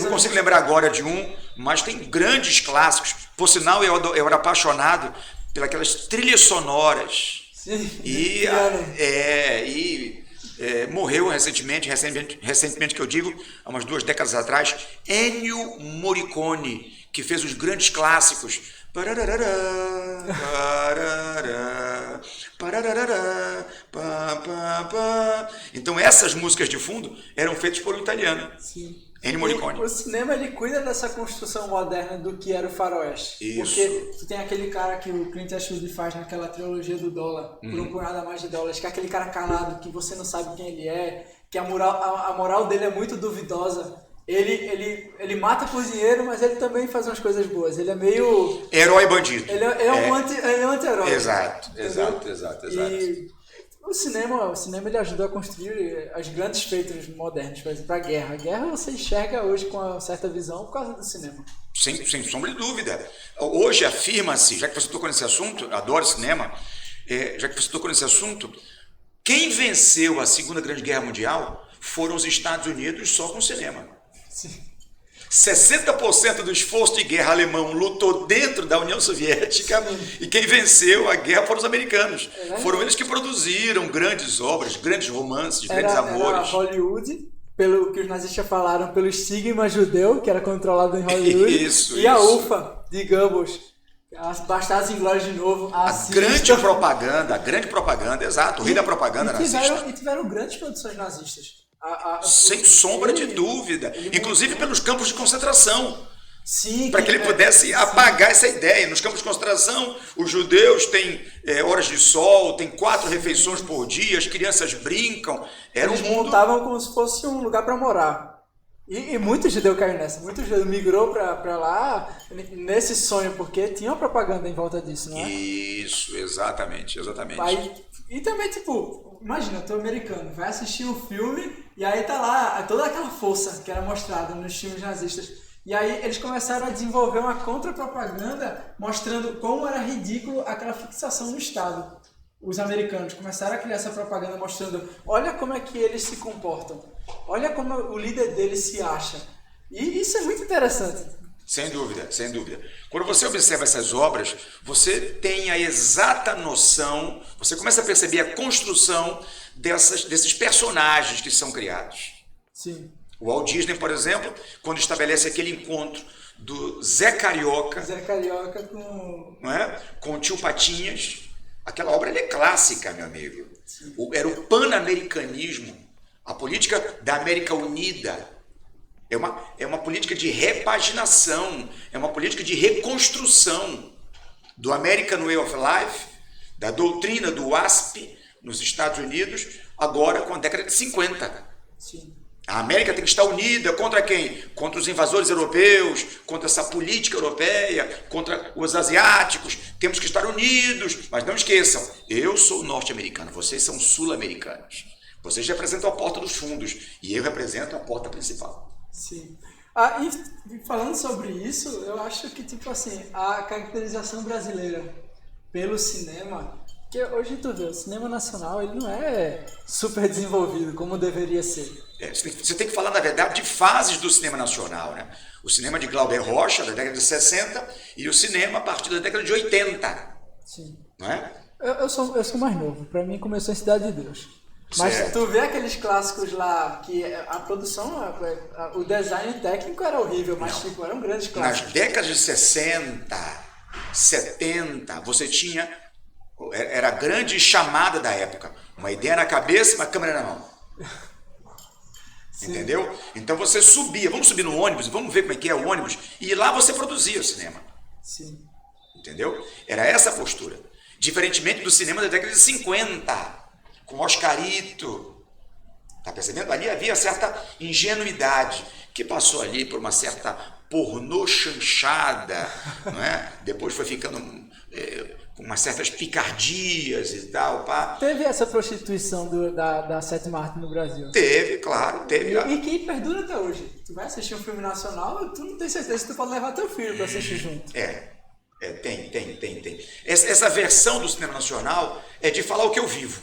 Não consigo lembrar agora de um, mas tem grandes clássicos. Por sinal, eu era apaixonado pelas trilhas sonoras. Sim. Morreu recentemente que eu digo, há umas 2 décadas atrás, Ennio Morricone, que fez os grandes clássicos. Então essas músicas de fundo eram feitas por um italiano. Sim. Ennio Morricone. O cinema ele cuida dessa construção moderna do que era o faroeste. Isso. Porque tu tem aquele cara que o Clint Eastwood faz naquela trilogia do dólar, por um punhado a mais de dólares, que é aquele cara calado, que você não sabe quem ele é, que a moral dele é muito duvidosa. Ele mata por dinheiro, mas ele também faz umas coisas boas. Ele é meio... Herói e bandido. Ele é um anti-herói. Exato. E o cinema ele ajuda a construir os grandes feitos modernos, por exemplo, a guerra. A guerra você enxerga hoje com uma certa visão por causa do cinema. Sem sombra de dúvida. Hoje afirma-se, já que você tocou nesse assunto, adoro cinema, já que você tocou nesse assunto, quem venceu a Segunda Grande Guerra Mundial foram os Estados Unidos só com cinema. Sim. 60% do esforço de guerra alemão lutou dentro da União Soviética. Sim. E quem venceu a guerra foram os americanos. Foram eles que produziram grandes obras, grandes romances, grandes amores. Era Hollywood, pelo que os nazistas falaram, pelo estigma judeu, que era controlado em Hollywood, isso. A UFA, de Goebbels. Bastardos Inglórios de novo. A grande propaganda, exato. O rei da propaganda nazista. E tiveram grandes produções nazistas. Sem sombra de dúvida. Inclusive pelos campos de concentração. Sim. Para que ele pudesse apagar essa ideia. Nos campos de concentração, os judeus têm horas de sol, têm 4 refeições por dia, as crianças brincam. Eles montavam como se fosse um lugar para morar. E muito judeu caiu nessa. Muito judeu migrou para lá nesse sonho, porque tinha uma propaganda em volta disso, não é? Isso, exatamente. Aí, e também, tipo, imagina, tu americano, vai assistir um filme e aí tá lá toda aquela força que era mostrada nos filmes nazistas. E aí eles começaram a desenvolver uma contra-propaganda mostrando como era ridículo aquela fixação no Estado. Os americanos começaram a criar essa propaganda mostrando, olha como é que eles se comportam, olha como o líder deles se acha. E isso é muito interessante. Sem dúvida. Quando você observa essas obras, você tem a exata noção, você começa a perceber a construção desses personagens que são criados. Sim. O Walt Disney, por exemplo, quando estabelece aquele encontro do Zé Carioca, com... não é? Com o Tio Patinhas, aquela obra é clássica, meu amigo. Era o pan-americanismo, a política da América Unida. É uma política de repaginação, é uma política de reconstrução do American Way of Life, da doutrina do WASP nos Estados Unidos, agora com a década de 50. Sim. A América tem que estar unida contra quem? Contra os invasores europeus, contra essa política europeia, contra os asiáticos. Temos que estar unidos, mas não esqueçam, eu sou norte-americano, vocês são sul-americanos. Vocês representam a porta dos fundos e eu represento a porta principal. Sim. E falando sobre isso, eu acho que, tipo assim, a caracterização brasileira pelo cinema, que hoje tu vê, o cinema nacional, ele não é super desenvolvido como deveria ser. Você tem que falar, na verdade, de fases do cinema nacional, né? O cinema de Glauber Rocha, da década de 60, e o cinema a partir da década de 80. Sim. Não é? Eu sou mais novo, pra mim começou em Cidade de Deus. Mas certo. Tu vê aqueles clássicos lá, que a produção, o design técnico era horrível, mas tipo, eram grandes clássicos. Nas décadas de 60, 70, você tinha... Era a grande chamada da época. Uma ideia na cabeça e uma câmera na mão. Sim. Entendeu? Então você subia, vamos subir no ônibus, vamos ver como é que é o ônibus, e lá você produzia o cinema. Sim. Entendeu? Era essa a postura. Diferentemente do cinema da década de 50, com Oscarito. Tá percebendo? Ali havia certa ingenuidade, que passou ali por uma certa pornô chanchada, não é? Depois foi ficando com umas certas picardias e tal. Pá. Teve essa prostituição da sétima arte no Brasil? Teve, claro. Teve. E que perdura até hoje. Tu vai assistir um filme nacional, tu não tem certeza que tu pode levar teu filho para assistir junto. Tem. Essa versão do cinema nacional é de falar o que eu vivo.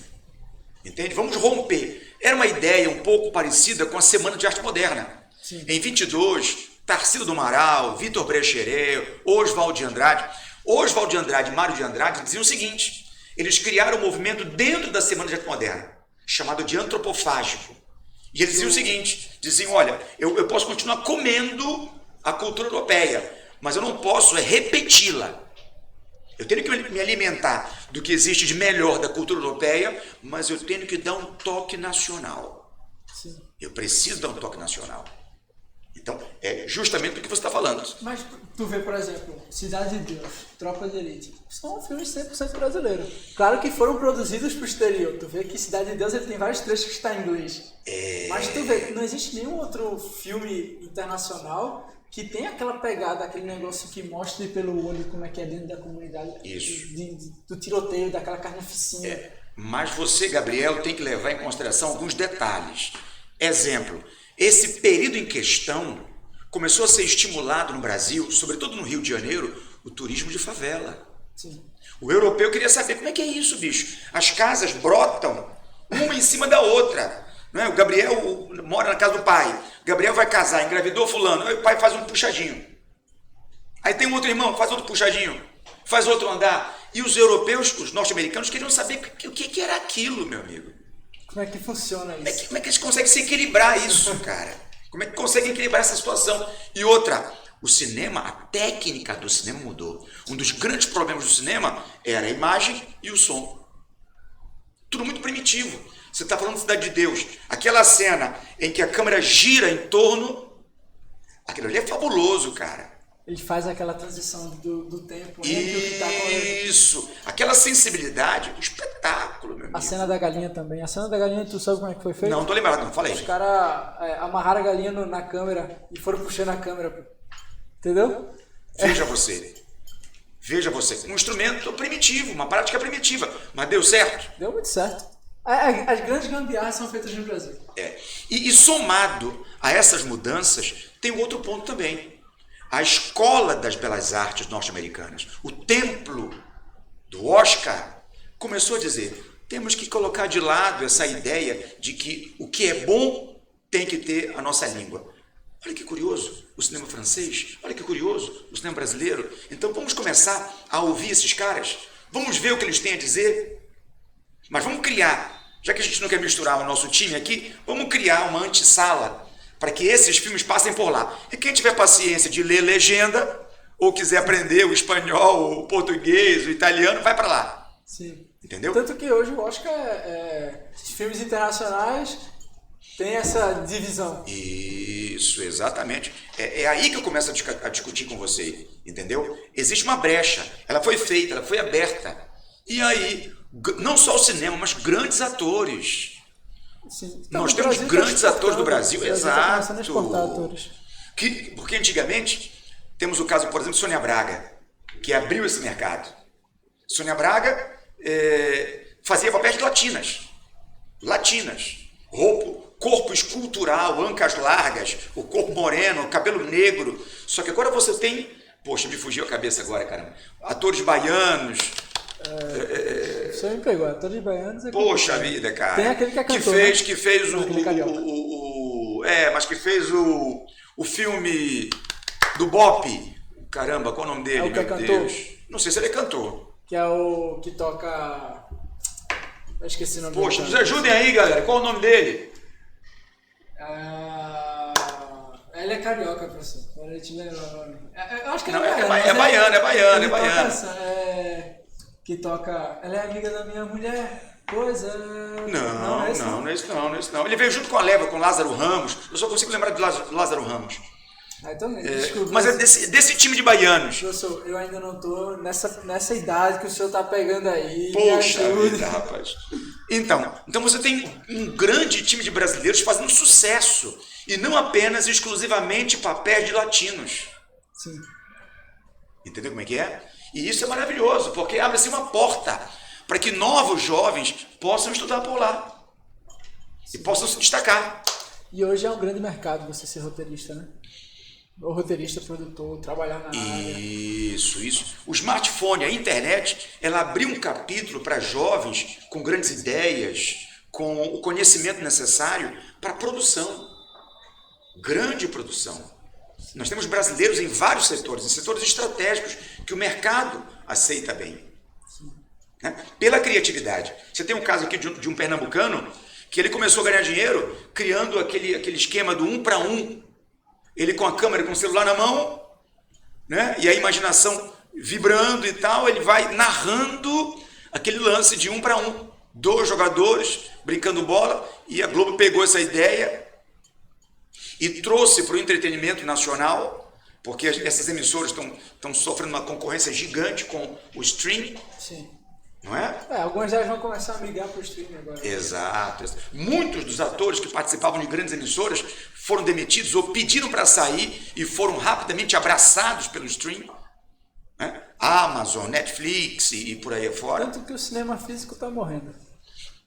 Entende? Vamos romper. Era uma ideia um pouco parecida com a Semana de Arte Moderna. Sim. Em 22, Tarsila do Amaral, Vitor Brecheret, Oswald de Andrade. Oswald de Andrade e Mário de Andrade diziam o seguinte: eles criaram um movimento dentro da Semana de Arte Moderna, chamado de antropofágico. E eles diziam o seguinte: diziam, olha, eu posso continuar comendo a cultura europeia, mas eu não posso repeti-la. Eu tenho que me alimentar do que existe de melhor da cultura europeia, mas eu tenho que dar um toque nacional. Sim. Eu preciso dar um toque nacional. Então, é justamente o que você está falando. Mas tu vê, por exemplo, Cidade de Deus, Tropa de Elite, são filmes 100% brasileiros. Claro que foram produzidos para o exterior. Tu vê que Cidade de Deus ele tem vários trechos que está em inglês. Mas tu vê que não existe nenhum outro filme internacional que tem aquela pegada, aquele negócio que mostre pelo olho como é que é dentro da comunidade. Isso. Do tiroteio, daquela carnificina. Mas você, Gabriel, tem que levar em consideração alguns detalhes. Exemplo, esse período em questão começou a ser estimulado no Brasil, sobretudo no Rio de Janeiro, o turismo de favela. Sim. O europeu queria saber como é que é isso, bicho. As casas brotam uma em cima da outra. Não é? O Gabriel mora na casa do pai. O Gabriel vai casar, engravidou fulano. Aí o pai faz um puxadinho. Aí tem um outro irmão, faz outro puxadinho. Faz outro andar. E os europeus, os norte-americanos, queriam saber o que era aquilo, meu amigo. Como é que funciona isso? Como é que eles conseguem se equilibrar isso, cara? Como é que conseguem equilibrar essa situação? E outra, o cinema, a técnica do cinema mudou. Um dos grandes problemas do cinema era a imagem e o som. Tudo muito primitivo. Você está falando de Cidade de Deus. Aquela cena em que a câmera gira em torno, aquilo ali é fabuloso, cara. Ele faz aquela transição do tempo. Isso. Aquela sensibilidade, um espetáculo, meu amigo. A cena da galinha também. A cena da galinha, tu sabe como é que foi feita? Não tô lembrado, não. Fala aí. Os caras amarraram a galinha na câmera e foram puxando a câmera. Entendeu? Veja você. Um instrumento primitivo, uma prática primitiva. Mas deu certo? Deu muito certo. As grandes gambiarras são feitas no Brasil. E somado a essas mudanças, tem um outro ponto também. A Escola das Belas Artes norte-americanas, o templo do Oscar, começou a dizer: temos que colocar de lado essa ideia de que o que é bom tem que ter a nossa língua. Olha que curioso, o cinema francês, olha que curioso, o cinema brasileiro. Então vamos começar a ouvir esses caras, vamos ver o que eles têm a dizer, mas vamos criar, já que a gente não quer misturar o nosso time aqui, vamos criar uma antessala para que esses filmes passem por lá. E quem tiver paciência de ler legenda, ou quiser aprender o espanhol, o português, o italiano, vai para lá. Sim. Entendeu? Tanto que hoje o Oscar, os filmes internacionais têm essa divisão. Isso, exatamente. É aí que eu começo a discutir com você, entendeu? Existe uma brecha, ela foi feita, ela foi aberta. E aí, não só o cinema, mas grandes atores. Sim. Então, nós temos grandes atores do Brasil, exato. Tá exportar atores. Porque antigamente, temos o caso, por exemplo, de Sônia Braga, que abriu esse mercado. Sônia Braga fazia papéis de latinas. Corpo escultural, ancas largas, o corpo moreno, cabelo negro. Só que agora você tem... Poxa, me fugiu a cabeça agora, caramba. Atores baianos. Você me pegou, atores baianos. Poxa vida, cara. Tem aquele que é cantor, que fez mas que fez o filme do Bop. Caramba, qual é o nome dele, que é meu cantor? Deus? Não sei se ele é cantor. Que é o que toca... Eu esqueci o nome dele. Poxa, nos ajudem aí, galera. Qual é o nome dele? Ele é carioca, professor. Agora eu te lembro o nome. Eu acho que Não, ele é baiano. Que toca... Ela é amiga da minha mulher. Coisa... Não é isso não. Ele veio junto com a leva, com Lázaro Ramos. Eu só consigo lembrar de Lázaro Ramos. Então, desculpa. Mas é desse time de baianos. Professor, eu ainda não tô nessa idade que o senhor tá pegando aí. Poxa vida, rapaz. Então você tem um grande time de brasileiros fazendo sucesso. E não apenas exclusivamente papéis de latinos. Sim. Entendeu como é que é? E isso é maravilhoso, porque abre-se uma porta para que novos jovens possam estudar por lá. E possam se destacar. E hoje é um grande mercado você ser roteirista, né? Ou roteirista, produtor, trabalhar na área. Isso. O smartphone, a internet, ela abriu um capítulo para jovens com grandes ideias, com o conhecimento necessário para a produção. Grande produção. Nós temos brasileiros em vários setores, em setores estratégicos que o mercado aceita bem. Né? Pela criatividade. Você tem um caso aqui de um pernambucano que ele começou a ganhar dinheiro criando aquele esquema do 1 para 1. Ele com a câmera, com o celular na mão, né? E a imaginação vibrando e tal, ele vai narrando aquele lance de 1 para 1. 2 jogadores brincando bola, e a Globo pegou essa ideia e trouxe para o entretenimento nacional, porque essas emissoras estão sofrendo uma concorrência gigante com o streaming. Sim. Não é? Algumas delas vão começar a migrar para o streaming agora. Exato. Muitos dos atores que participavam de grandes emissoras foram demitidos ou pediram para sair e foram rapidamente abraçados pelo streaming. Né? Amazon, Netflix e por aí afora. Tanto que o cinema físico está morrendo.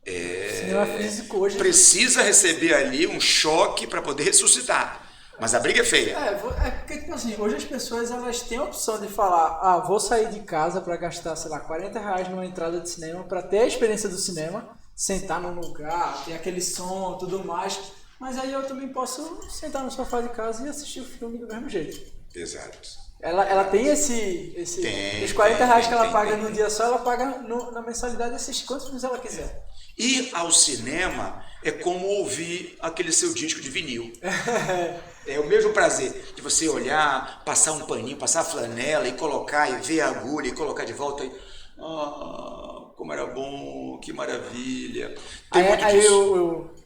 O cinema físico hoje... Precisa receber ali um choque para poder ressuscitar. Mas a briga é feia. Porque, tipo assim, hoje as pessoas elas têm a opção de falar, vou sair de casa para gastar, sei lá, R$40 numa entrada de cinema para ter a experiência do cinema, sentar num lugar, ter aquele som, tudo mais, mas aí eu também posso sentar no sofá de casa e assistir o filme do mesmo jeito. Exato. Ela tem os R$40 que ela paga num dia só, ela paga na mensalidade e assiste quantos filmes ela quiser. Ir ao cinema é como ouvir aquele seu disco de vinil. É o mesmo prazer de você olhar, passar um paninho, passar a flanela e colocar, e ver a agulha e colocar de volta. E, como era bom, que maravilha.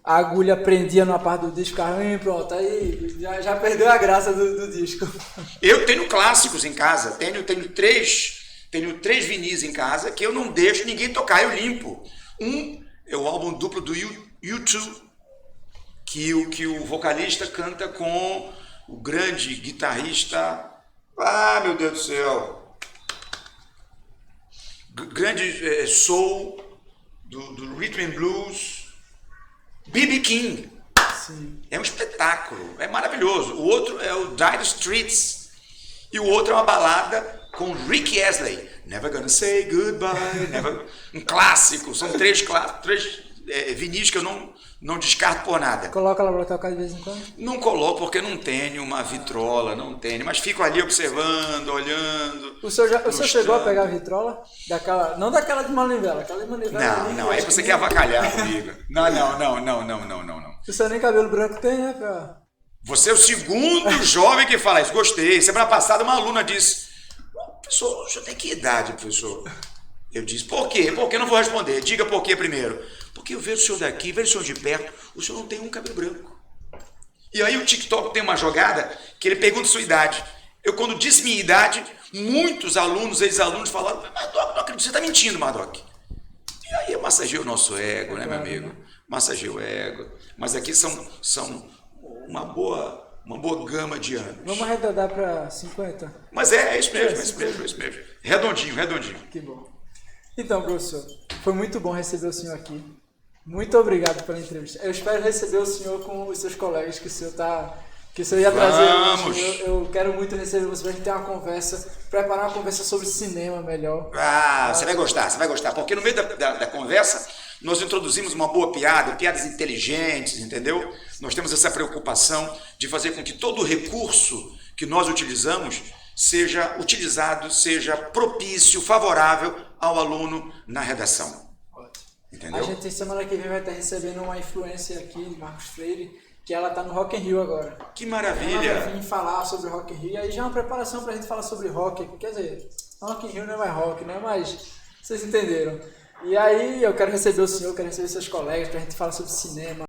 A agulha prendia numa parte do disco, e pronto, aí já perdeu a graça do disco. Eu tenho clássicos em casa, tenho três vinis em casa que eu não deixo ninguém tocar, eu limpo. Um é o álbum duplo do U2, que o vocalista canta com o grande guitarrista, meu Deus do céu, grande soul do Rhythm and Blues, B.B. King. Sim. É um espetáculo, é maravilhoso. O outro é o Dire Straits e o outro é uma balada com Rick Astley, Never Gonna Say Goodbye, um clássico. São três vinis que eu não descarto por nada. Coloca ela pra tocar de vez em quando? Não coloco porque não tenho uma vitrola, mas fico ali observando, olhando. O senhor chegou a pegar a vitrola? Não daquela de manivela, aquela de manivela. Não, aí você quer avacalhar comigo. Não. O senhor nem cabelo branco tem, né? Você é o segundo jovem que fala isso. Gostei. Semana passada uma aluna disse: professor, o senhor tem que idade, professor? Eu disse: por quê? Por que? Não vou responder. Diga por quê primeiro. Porque eu vejo o senhor daqui, vejo o senhor de perto, o senhor não tem um cabelo branco. E aí o TikTok tem uma jogada que ele pergunta a sua idade. Eu, quando disse minha idade, muitos alunos, ex-alunos falaram: mas Doc, não acredito, você está mentindo, Madoc. E aí eu massageio o nosso ego, né, meu amigo? Massageio o ego. Mas aqui são uma boa gama de anos. Vamos arredondar para 50? Mas é isso mesmo, é isso mesmo. Redondinho. Que bom. Então, professor, foi muito bom receber o senhor aqui. Muito obrigado pela entrevista. Eu espero receber o senhor com os seus colegas que o senhor ia trazer. Vamos. Eu quero muito receber você para a gente ter uma conversa, preparar uma conversa sobre cinema melhor. Você vai gostar, porque no meio da conversa nós introduzimos uma boa piada, piadas inteligentes, entendeu? Nós temos essa preocupação de fazer com que todo o recurso que nós utilizamos seja utilizado, seja propício, favorável ao aluno na redação. Entendeu? A gente semana que vem vai estar recebendo uma influência aqui de Marcos Freire, que ela está no Rock in Rio agora. Que maravilha! Ela vai vir falar sobre Rock in Rio, aí já é uma preparação para a gente falar sobre rock, quer dizer, Rock in Rio não é mais rock, né? Mas vocês entenderam. E aí eu quero receber o senhor, quero receber seus colegas para a gente falar sobre cinema.